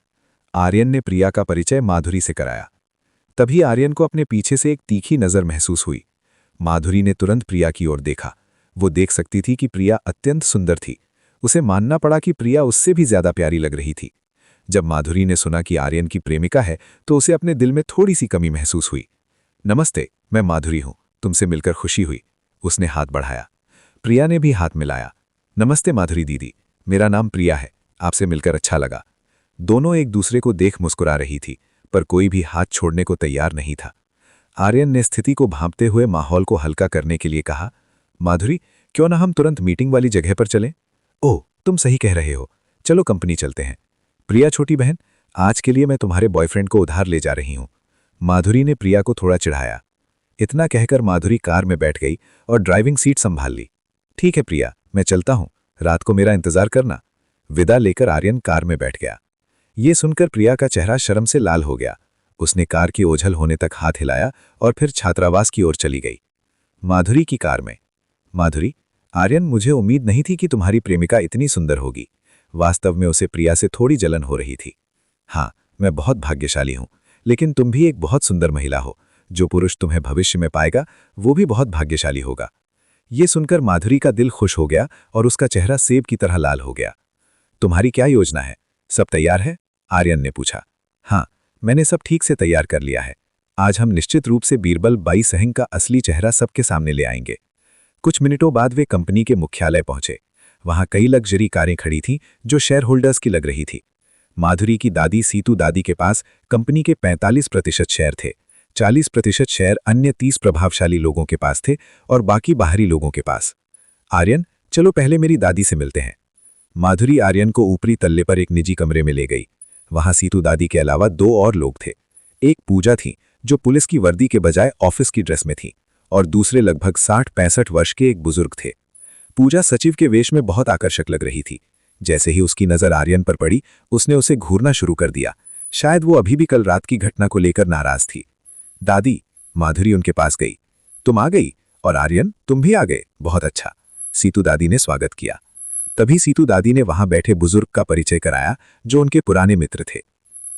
आर्यन ने प्रिया का परिचय माधुरी से कराया। तभी आर्यन को अपने पीछे से एक तीखी नजर महसूस हुई। माधुरी ने तुरंत प्रिया की ओर देखा। वो देख सकती थी कि प्रिया अत्यंत सुंदर थी। उसे मानना पड़ा कि प्रिया उससे भी ज्यादा प्यारी लग रही थी। जब माधुरी ने सुना कि आर्यन की प्रेमिका है तो उसे अपने दिल में थोड़ी सी कमी महसूस हुई। नमस्ते, मैं माधुरी हूं, तुमसे मिलकर खुशी हुई। उसने हाथ बढ़ाया। प्रिया ने भी हाथ मिलाया। नमस्ते माधुरी दीदी, मेरा नाम प्रिया है, आपसे मिलकर अच्छा लगा। दोनों एक दूसरे को देख मुस्कुरा रही थी, पर कोई भी हाथ छोड़ने को तैयार नहीं था। आर्यन ने स्थिति को भांपते हुए माहौल को हल्का करने के लिए कहा, माधुरी, क्यों ना हम तुरंत मीटिंग वाली जगह पर चलें? ओह, तुम सही कह रहे हो, चलो कंपनी चलते हैं। प्रिया छोटी बहन, आज के लिए मैं तुम्हारे बॉयफ्रेंड को उधार ले जा रही हूं। माधुरी ने प्रिया को थोड़ा चिढ़ाया। इतना कहकर माधुरी कार में बैठ गई और ड्राइविंग सीट संभाल ली। ठीक है प्रिया, मैं चलता हूं, रात को मेरा इंतजार करना। विदा लेकर आर्यन कार में बैठ गया। ये सुनकर प्रिया का चेहरा शर्म से लाल हो गया। उसने कार के ओझल होने तक हाथ हिलाया और फिर छात्रावास की ओर चली गई। माधुरी की कार में। माधुरी, आर्यन, मुझे उम्मीद नहीं थी कि तुम्हारी प्रेमिका इतनी सुंदर होगी। वास्तव में उसे प्रिया से थोड़ी जलन हो रही थी। हाँ, मैं बहुत भाग्यशाली हूं, लेकिन तुम भी एक बहुत सुंदर महिला हो। जो पुरुष तुम्हें भविष्य में पाएगा वो भी बहुत भाग्यशाली होगा। ये सुनकर माधुरी का दिल खुश हो गया और उसका चेहरा सेब की तरह लाल हो गया। तुम्हारी क्या योजना है? सब तैयार है? आर्यन ने पूछा। हाँ, मैंने सब ठीक से तैयार कर लिया है। आज हम निश्चित रूप से बीरबल बाई सहंग का असली चेहरा सबके सामने ले आएंगे। कुछ मिनटों बाद वे कंपनी के मुख्यालय पहुंचे। वहां कई लग्जरी कारें खड़ी थीं जो शेयर होल्डर्स की लग रही थी। माधुरी की दादी सीतू दादी के पास कंपनी के 45% शेयर थे। 40% शेयर अन्य 30 प्रभावशाली लोगों के पास थे और बाकी बाहरी लोगों के पास। आर्यन, चलो पहले मेरी दादी से मिलते हैं। माधुरी आर्यन को ऊपरी तल्ले पर एक निजी कमरे में ले गई। वहां सीतू दादी के अलावा 2 और लोग थे। एक पूजा थी जो पुलिस की वर्दी के बजाय ऑफिस की ड्रेस में थी, और दूसरे लगभग 60-65 वर्ष के एक बुजुर्ग थे। पूजा सचिव के वेश में बहुत आकर्षक लग रही थी। जैसे ही उसकी नजर आर्यन पर पड़ी, उसने उसे घूरना शुरू कर दिया। शायद वो अभी भी कल रात की घटना को लेकर नाराज थी। दादी, माधुरी उनके पास गई। तुम आ गई, और आर्यन तुम भी आ गए, बहुत अच्छा। सीतू दादी ने स्वागत किया। तभी सीतू दादी ने वहां बैठे बुजुर्ग का परिचय कराया जो उनके पुराने मित्र थे।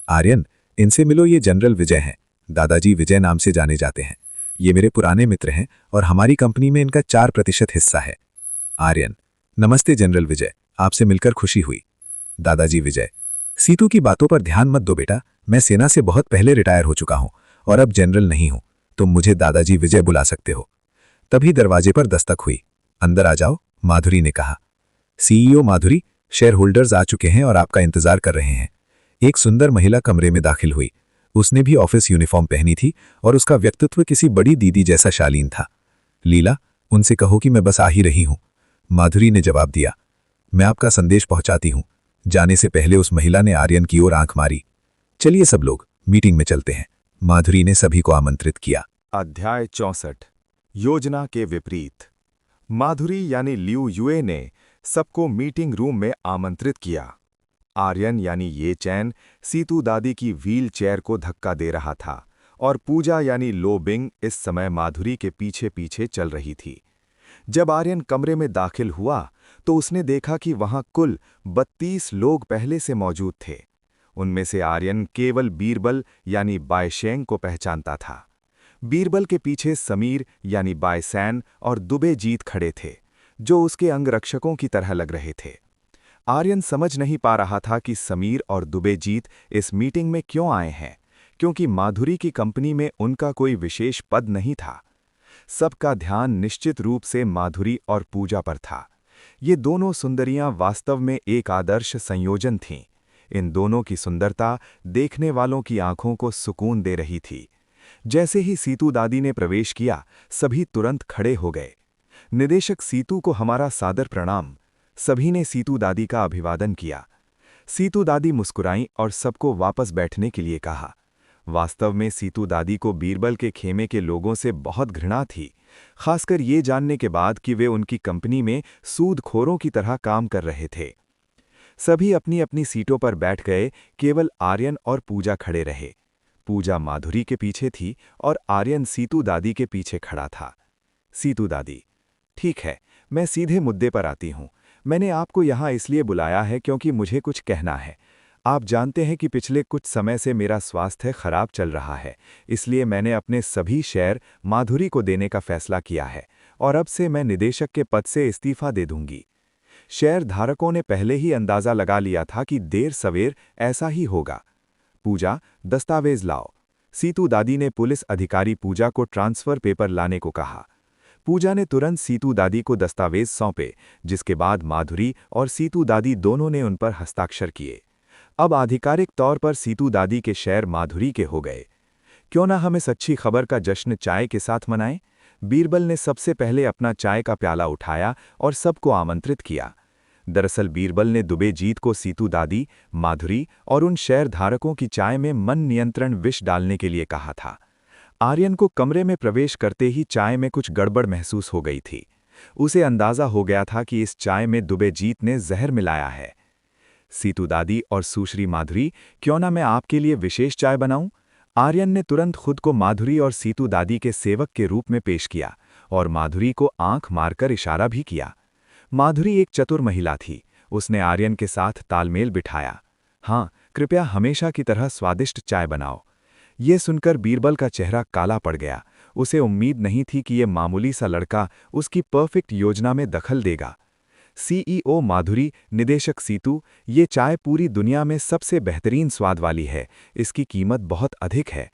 आर्यन, इनसे मिलो, ये जनरल विजय हैं। दादाजी विजय नाम से जाने जाते हैं। ये मेरे पुराने मित्र हैं और हमारी कंपनी में इनका 4% हिस्सा है। आर्यन, नमस्ते जनरल विजय, आपसे मिलकर खुशी हुई। दादाजी विजय, सीतू की बातों पर ध्यान मत दो बेटा, मैं सेना से बहुत पहले रिटायर हो चुका हूं और अब जनरल नहीं हूं। तुम मुझे दादाजी विजय बुला सकते हो। तभी दरवाजे पर दस्तक हुई। अंदर आ जाओ, माधुरी ने कहा। सीईओ माधुरी, शेयर होल्डर्स आ चुके हैं और आपका इंतजार कर रहे हैं। एक सुंदर महिला कमरे में दाखिल हुई। उसने भी ऑफिस यूनिफॉर्म पहनी थी और उसका व्यक्तित्व किसी बड़ी दीदी जैसा शालीन था। लीला, उनसे कहो कि मैं बस आ ही रही हूं। माधुरी ने जवाब दिया। मैं आपका संदेश पहुंचाती हूं। जाने से पहले उस महिला ने आर्यन की ओर आंख मारी। चलिए सब लोग मीटिंग में चलते हैं। माधुरी ने सभी को आमंत्रित किया। अध्याय 64। योजना के विपरीत। माधुरी यानी लियू युए ने सबको मीटिंग रूम में आमंत्रित किया। आर्यन यानी ये चैन सीतू दादी की व्हील चेयर को धक्का दे रहा था और पूजा यानी लो बिंग इस समय माधुरी के पीछे पीछे चल रही थी। जब आर्यन कमरे में दाखिल हुआ तो उसने देखा कि वहां कुल 32 लोग पहले से मौजूद थे। उनमें से आर्यन केवल बीरबल यानी बायशेंग को पहचानता था। बीरबल के पीछे समीर यानी बायसैन और दुबे जीत खड़े थे, जो उसके अंगरक्षकों की तरह लग रहे थे। आर्यन समझ नहीं पा रहा था कि समीर और दुबे जीत इस मीटिंग में क्यों आए हैं, क्योंकि माधुरी की कंपनी में उनका कोई विशेष पद नहीं था। सबका ध्यान निश्चित रूप से माधुरी और पूजा पर था। ये दोनों सुंदरियां वास्तव में एक आदर्श संयोजन थीं। इन दोनों की सुंदरता देखने वालों की आंखों को सुकून दे रही थी। जैसे ही सीतू दादी ने प्रवेश किया, सभी तुरंत खड़े हो गए। निदेशक सीतू को हमारा सादर प्रणाम। सभी ने सीतू दादी का अभिवादन किया। सीतू दादी मुस्कुराईं और सबको वापस बैठने के लिए कहा। वास्तव में सीतू दादी को बीरबल के खेमे के लोगों से बहुत घृणा थी, खासकर ये जानने के बाद कि वे उनकी कंपनी में सूदखोरों की तरह काम कर रहे थे। सभी अपनी अपनी सीटों पर बैठ गए, केवल आर्यन और पूजा खड़े रहे। पूजा माधुरी के पीछे थी और आर्यन सीतू दादी के पीछे खड़ा था। सीतू दादी: ठीक है, मैं सीधे मुद्दे पर आती हूँ। मैंने आपको यहाँ इसलिए बुलाया है क्योंकि मुझे कुछ कहना है। आप जानते हैं कि पिछले कुछ समय से मेरा स्वास्थ्य खराब चल रहा है, इसलिए मैंने अपने सभी शेयर माधुरी को देने का फैसला किया है और अब से मैं निदेशक के पद से इस्तीफा दे दूंगी। शेयर धारकों ने पहले ही अंदाजा लगा लिया था कि देर सवेर ऐसा ही होगा। पूजा, दस्तावेज लाओ। सीतू दादी ने पुलिस अधिकारी पूजा को ट्रांसफर पेपर लाने को कहा। पूजा ने तुरंत सीतू दादी को दस्तावेज सौंपे, जिसके बाद माधुरी और सीतू दादी दोनों ने उन पर हस्ताक्षर किए। अब आधिकारिक तौर पर सीतू दादी के शेयर माधुरी के हो गए। क्यों ना हम इस अच्छी खबर का जश्न चाय के साथ मनाएं? बीरबल ने सबसे पहले अपना चाय का प्याला उठाया और सबको आमंत्रित किया। दरअसल बीरबल ने दुबे जीत को सीतू दादी, माधुरी और उन शेयर धारकों की चाय में मन नियंत्रण विष डालने के लिए कहा था। आर्यन को कमरे में प्रवेश करते ही चाय में कुछ गड़बड़ महसूस हो गई थी। उसे अंदाजा हो गया था कि इस चाय में दुबे जीत ने जहर मिलाया है। सीतू दादी और सुश्री माधुरी, क्यों ना मैं आपके लिए विशेष चाय बनाऊं? आर्यन ने तुरंत खुद को माधुरी और सीतू दादी के सेवक के रूप में पेश किया और माधुरी को आंख मारकर इशारा भी किया। माधुरी एक चतुर महिला थी। उसने आर्यन के साथ तालमेल बिठाया। हाँ, कृपया हमेशा की तरह स्वादिष्ट चाय बनाओ। ये सुनकर बीरबल का चेहरा काला पड़ गया। उसे उम्मीद नहीं थी कि ये मामूली सा लड़का उसकी परफेक्ट योजना में दखल देगा। सीईओ माधुरी, निदेशक सीतू, ये चाय पूरी दुनिया में सबसे बेहतरीन स्वाद वाली है। इसकी कीमत बहुत अधिक है।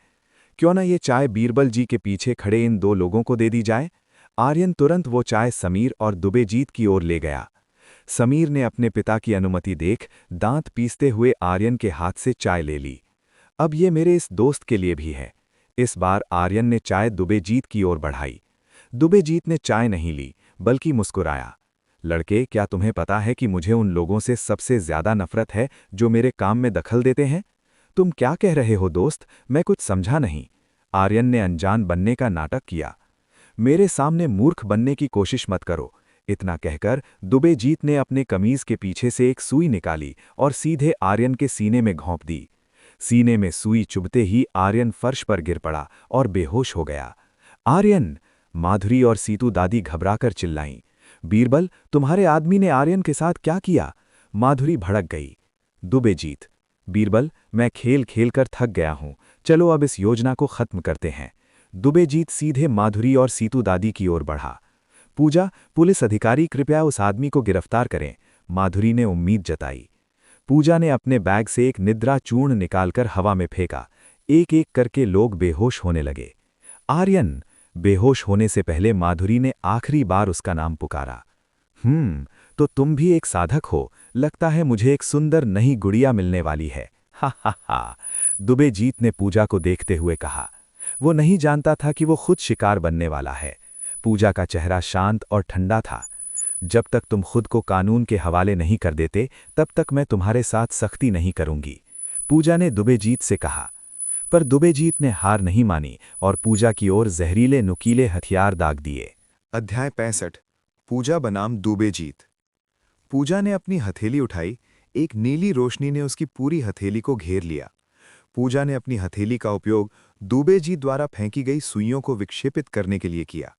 क्यों ना ये चाय बीरबल जी के पीछे खड़े इन दो लोगों को दे दी जाए? आर्यन तुरंत वो चाय समीर और दुबे जीत की ओर ले गया। समीर ने अपने पिता की अनुमति देख दांत पीसते हुए आर्यन के हाथ से चाय ले ली। अब ये मेरे इस दोस्त के लिए भी है। इस बार आर्यन ने चाय दुबे जीत की ओर बढ़ाई। दुबे जीत ने चाय नहीं ली, बल्कि मुस्कुराया। लड़के, क्या तुम्हें पता है कि मुझे उन लोगों से सबसे ज्यादा नफरत है जो मेरे काम में दखल देते हैं? तुम क्या कह रहे हो दोस्त? मैं कुछ समझा नहीं। आर्यन ने अनजान बनने का नाटक किया। मेरे सामने मूर्ख बनने की कोशिश मत करो। इतना कहकर दुबे जीत ने अपने कमीज के पीछे से एक सुई निकाली और सीधे आर्यन के सीने में घोंप दी। सीने में सुई चुभते ही आर्यन फर्श पर गिर पड़ा और बेहोश हो गया। आर्यन! माधुरी और सीतू दादी घबराकर चिल्लाईं। बीरबल, तुम्हारे आदमी ने आर्यन के साथ क्या किया? माधुरी भड़क गई। दुबे जीत: बीरबल, मैं खेल खेल कर थक गया हूं। चलो अब इस योजना को खत्म करते हैं। दुबे जीत सीधे माधुरी और सीतू दादी की ओर बढ़ा। पूजा, पुलिस अधिकारी, कृपया उस आदमी को गिरफ्तार करें। माधुरी ने उम्मीद जताई। पूजा ने अपने बैग से एक निद्रा चूर्ण निकालकर हवा में फेंका। एक एक करके लोग बेहोश होने लगे। आर्यन! बेहोश होने से पहले माधुरी ने आखिरी बार उसका नाम पुकारा। तो तुम भी एक साधक हो। लगता है मुझे एक सुंदर नई गुड़िया मिलने वाली है। हा हा हा, दुबे जीत ने पूजा को देखते हुए कहा। वो नहीं जानता था कि वो खुद शिकार बनने वाला है। पूजा का चेहरा शांत और ठंडा था। जब तक तुम खुद को कानून के हवाले नहीं कर देते, तब तक मैं तुम्हारे साथ सख्ती नहीं करूंगी, पूजा ने दुबे जीत से कहा। पर दुबे जीत ने हार नहीं मानी और पूजा की ओर जहरीले नुकीले हथियार दाग दिए। अध्याय 65। पूजा बनाम दुबे जीत। पूजा ने अपनी हथेली उठाई। एक नीली रोशनी ने उसकी पूरी हथेली को घेर लिया। पूजा ने अपनी हथेली का उपयोग दुबे जीत द्वारा फेंकी गई सुइयों को विक्षेपित करने के लिए किया।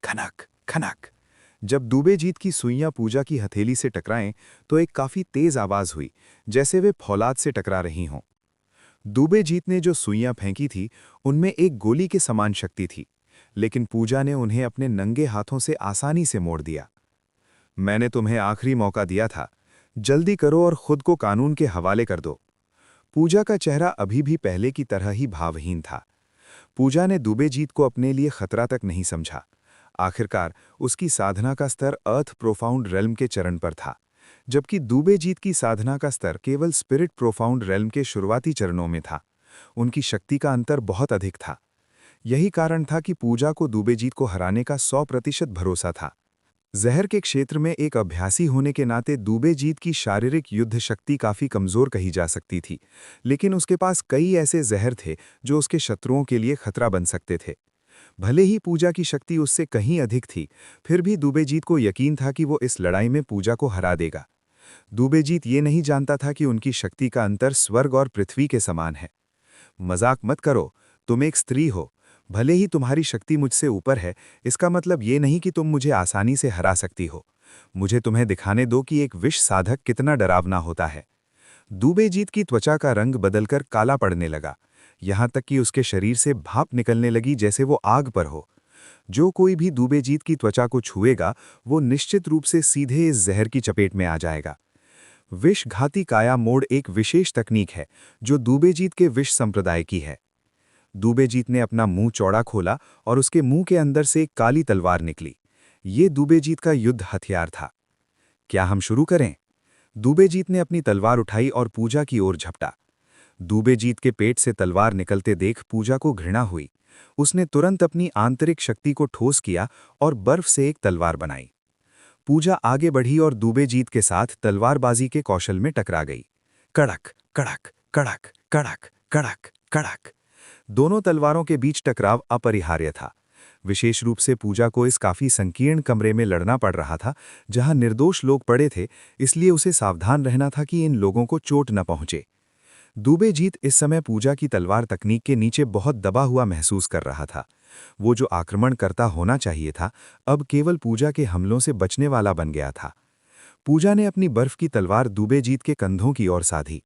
खनक खनक। जब दुबे जीत की सुइयां पूजा की हथेली से टकराएं तो एक काफी तेज आवाज हुई, जैसे वे फौलाद से टकरा रही हों। दुबे जीत ने जो सुइयां फेंकी थी उनमें एक गोली के समान शक्ति थी, लेकिन पूजा ने उन्हें अपने नंगे हाथों से आसानी से मोड़ दिया। मैंने तुम्हें आखिरी मौका दिया था, जल्दी करो और खुद को कानून के हवाले कर दो। पूजा का चेहरा अभी भी पहले की तरह ही भावहीन था। पूजा ने दुबे जीत को अपने लिए खतरा तक नहीं समझा। आखिरकार उसकी साधना का स्तर अर्थ प्रोफाउंड रेल्म के चरण पर था, जबकि दुबेजीत की साधना का स्तर केवल स्पिरिट प्रोफाउंड रेल्म के शुरुआती चरणों में था। उनकी शक्ति का अंतर बहुत अधिक था। यही कारण था कि पूजा को दुबेजीत को हराने का 100% भरोसा था। जहर के क्षेत्र में एक अभ्यासी होने के नाते दुबेजीत की शारीरिक युद्ध शक्ति काफ़ी कमज़ोर कही जा सकती थी, लेकिन उसके पास कई ऐसे जहर थे जो उसके शत्रुओं के लिए खतरा बन सकते थे। भले ही पूजा की शक्ति उससे कहीं अधिक थी, फिर भी दुबेजीत को यकीन था कि वो इस लड़ाई में पूजा को हरा देगा। दुबेजीत ये नहीं जानता था कि उनकी शक्ति का अंतर स्वर्ग और पृथ्वी के समान है। मजाक मत करो, तुम एक स्त्री हो। भले ही तुम्हारी शक्ति मुझसे ऊपर है, इसका मतलब ये नहीं कि तुम मुझे आसानी से हरा सकती हो। मुझे तुम्हें दिखाने दो कि एक विष साधक कितना डरावना होता है। दुबेजीत की त्वचा का रंग बदलकर काला पड़ने लगा, यहाँ तक कि उसके शरीर से भाप निकलने लगी जैसे वो आग पर हो। जो कोई भी दुबेजीत की त्वचा को छुएगा, वो निश्चित रूप से सीधे इस जहर की चपेट में आ जाएगा। विषघाती काया मोड़ एक विशेष तकनीक है जो दुबेजीत के विष संप्रदाय की है। दुबेजीत ने अपना मुंह चौड़ा खोला और उसके मुंह के अंदर से एक काली तलवार निकली। ये दुबेजीत का युद्ध हथियार था। क्या हम शुरू करें? दुबेजीत ने अपनी तलवार उठाई और पूजा की ओर झपटा। दुबेजीत के पेट से तलवार निकलते देख पूजा को घृणा हुई। उसने तुरंत अपनी आंतरिक शक्ति को ठोस किया और बर्फ से एक तलवार बनाई। पूजा आगे बढ़ी और दुबेजीत के साथ तलवारबाजी के कौशल में टकरा गई। कड़क कड़क कड़क कड़क कड़क कड़क। दोनों तलवारों के बीच टकराव अपरिहार्य था। विशेष रूप से पूजा को इस काफी संकीर्ण कमरे में लड़ना पड़ रहा था, जहां निर्दोष लोग पड़े थे, इसलिए उसे सावधान रहना था कि इन लोगों को चोट न पहुंचे। दुबेजीत इस समय पूजा की तलवार तकनीक के नीचे बहुत दबा हुआ महसूस कर रहा था। वो जो आक्रमणकर्ता होना चाहिए था, अब केवल पूजा के हमलों से बचने वाला बन गया था। पूजा ने अपनी बर्फ की तलवार दुबेजीत के कंधों की ओर साधी।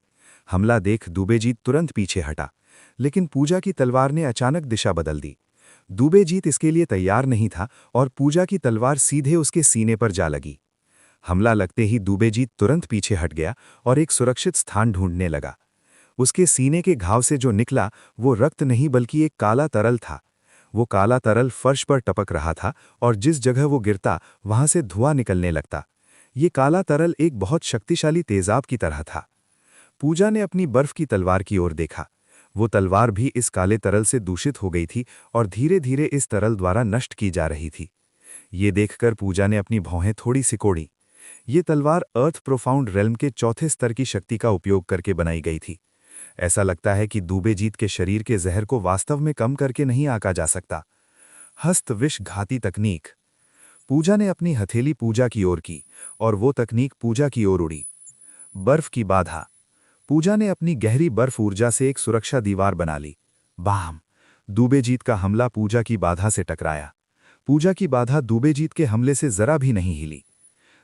हमला देख दुबेजीत तुरंत पीछे हटा, लेकिन पूजा की तलवार ने अचानक दिशा बदल दी। दुबेजीत इसके लिए तैयार नहीं था और पूजा की तलवार सीधे उसके सीने पर जा लगी। हमला लगते ही दुबेजीत तुरंत पीछे हट गया और एक सुरक्षित स्थान ढूंढने लगा। उसके सीने के घाव से जो निकला वो रक्त नहीं बल्कि एक काला तरल था। वो काला तरल फर्श पर टपक रहा था और जिस जगह वो गिरता वहां से धुआं निकलने लगता। ये काला तरल एक बहुत शक्तिशाली तेजाब की तरह था। पूजा ने अपनी बर्फ की तलवार की ओर देखा। वो तलवार भी इस काले तरल से दूषित हो गई थी और धीरे धीरे इस तरल द्वारा नष्ट की जा रही थी। ये देखकर पूजा ने अपनी भौहें थोड़ी सिकोड़ी। ये तलवार अर्थ प्रोफाउंड रेल्म के चौथे स्तर की शक्ति का उपयोग करके बनाई गई थी। ऐसा लगता है कि दुबेजीत के शरीर के जहर को वास्तव में कम करके नहीं आंका जा सकता। हस्त विष घाती तकनीक। पूजा ने अपनी हथेली पूजा की ओर की और वो तकनीक पूजा की ओर उड़ी। बर्फ की बाधा। पूजा ने अपनी गहरी बर्फ ऊर्जा से एक सुरक्षा दीवार बना ली। बाम! दुबेजीत का हमला पूजा की बाधा से टकराया। पूजा की बाधा दुबेजीत के हमले से जरा भी नहीं हिली।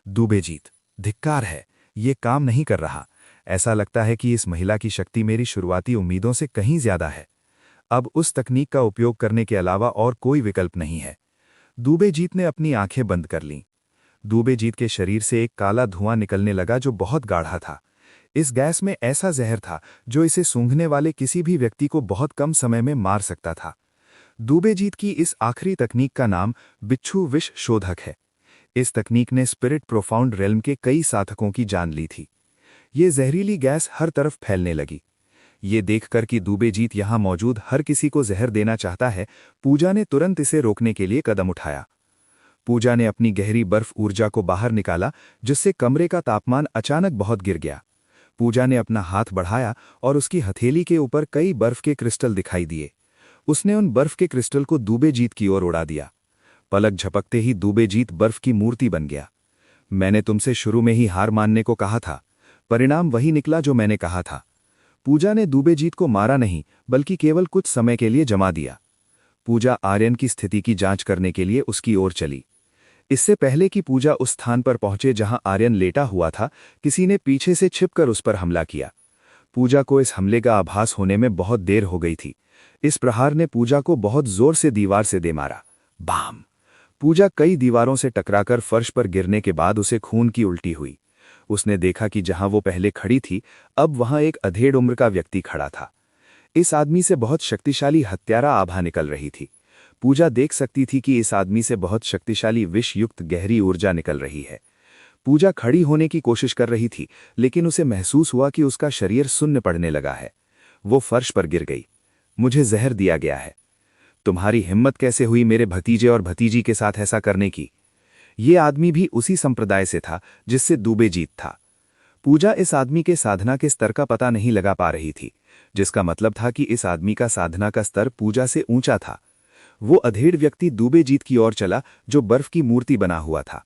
दुबेजीत, धिक्कार है, ये काम नहीं कर रहा। ऐसा लगता है कि इस महिला की शक्ति मेरी शुरुआती उम्मीदों से कहीं ज्यादा है। अब उस तकनीक का उपयोग करने के अलावा और कोई विकल्प नहीं है। दुबेजीत ने अपनी आंखें बंद कर लीं। दुबेजीत के शरीर से एक काला धुआं निकलने लगा जो बहुत गाढ़ा था। इस गैस में ऐसा जहर था जो इसे सूंघने वाले किसी भी व्यक्ति को बहुत कम समय में मार सकता था। दुबेजीत की इस आखिरी तकनीक का नाम बिच्छू विष शोधक है। इस तकनीक ने स्पिरिट प्रोफाउंड रेल्म के कई साधकों की जान ली थी। ये जहरीली गैस हर तरफ फैलने लगी। ये देखकर कि दुबेजीत यहाँ मौजूद हर किसी को जहर देना चाहता है, पूजा ने तुरंत इसे रोकने के लिए कदम उठाया। पूजा ने अपनी गहरी बर्फ ऊर्जा को बाहर निकाला, जिससे कमरे का तापमान अचानक बहुत गिर गया। पूजा ने अपना हाथ बढ़ाया और उसकी हथेली के ऊपर कई बर्फ के क्रिस्टल दिखाई दिए। उसने उन बर्फ के क्रिस्टल को दुबेजीत की ओर उड़ा दिया। पलक झपकते ही दुबेजीत बर्फ की मूर्ति बन गया। मैंने तुमसे शुरू में ही हार मानने को कहा था। परिणाम वही निकला जो मैंने कहा था। पूजा ने दुबेजीत को मारा नहीं, बल्कि केवल कुछ समय के लिए जमा दिया। पूजा आर्यन की स्थिति की जांच करने के लिए उसकी ओर चली। इससे पहले कि पूजा उस स्थान पर पहुंचे जहां आर्यन लेटा हुआ था, किसी ने पीछे से छिपकर उस पर हमला किया। पूजा को इस हमले का आभास होने में बहुत देर हो गई थी। इस प्रहार ने पूजा को बहुत जोर से दीवार से दे मारा। बाम! पूजा कई दीवारों से टकराकर फर्श पर गिरने के बाद उसे खून की उल्टी हुई। उसने देखा कि जहां वो पहले खड़ी थी, अब वहां एक अधेड़ उम्र का व्यक्ति खड़ा था। इस आदमी से बहुत शक्तिशाली हत्यारा आभा निकल रही थी। पूजा देख सकती थी कि इस आदमी से बहुत शक्तिशाली विष युक्त गहरी ऊर्जा निकल रही है। पूजा खड़ी होने की कोशिश कर रही थी, लेकिन उसे महसूस हुआ कि उसका शरीर सुन्न पड़ने लगा है। वो फर्श पर गिर गई। मुझे जहर दिया गया है। तुम्हारी हिम्मत कैसे हुई मेरे भतीजे और भतीजी के साथ ऐसा करने की? ये आदमी भी उसी संप्रदाय से था जिससे दुबे जीत था। पूजा इस आदमी के साधना के स्तर का पता नहीं लगा पा रही थी, जिसका मतलब था कि इस आदमी का साधना का स्तर पूजा से ऊंचा था। वो अधेड़ व्यक्ति दुबे जीत की ओर चला जो बर्फ की मूर्ति बना हुआ था।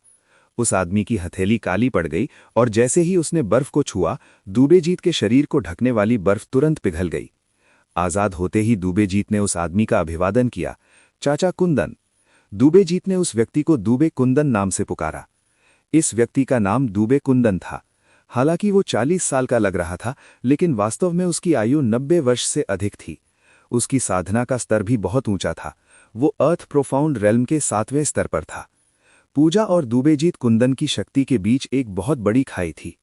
उस आदमी की हथेली काली पड़ गई और जैसे ही उसने बर्फ को छुआ, दुबे जीत के शरीर को ढकने वाली बर्फ तुरंत पिघल गई। आजाद होते ही दुबे जीत ने उस आदमी का अभिवादन किया, चाचा कुंदन। दुबे जीत ने उस व्यक्ति को दुबे कुंदन नाम से पुकारा। इस व्यक्ति का नाम दुबे कुंदन था। हालांकि वो 40 साल का लग रहा था, लेकिन वास्तव में उसकी आयु 90 वर्ष से अधिक थी। उसकी साधना का स्तर भी बहुत ऊंचा था। वो अर्थ प्रोफाउंड रेल्म के 7वें स्तर पर था। पूजा और दुबे जीत कुंदन की शक्ति के बीच एक बहुत बड़ी खाई थी।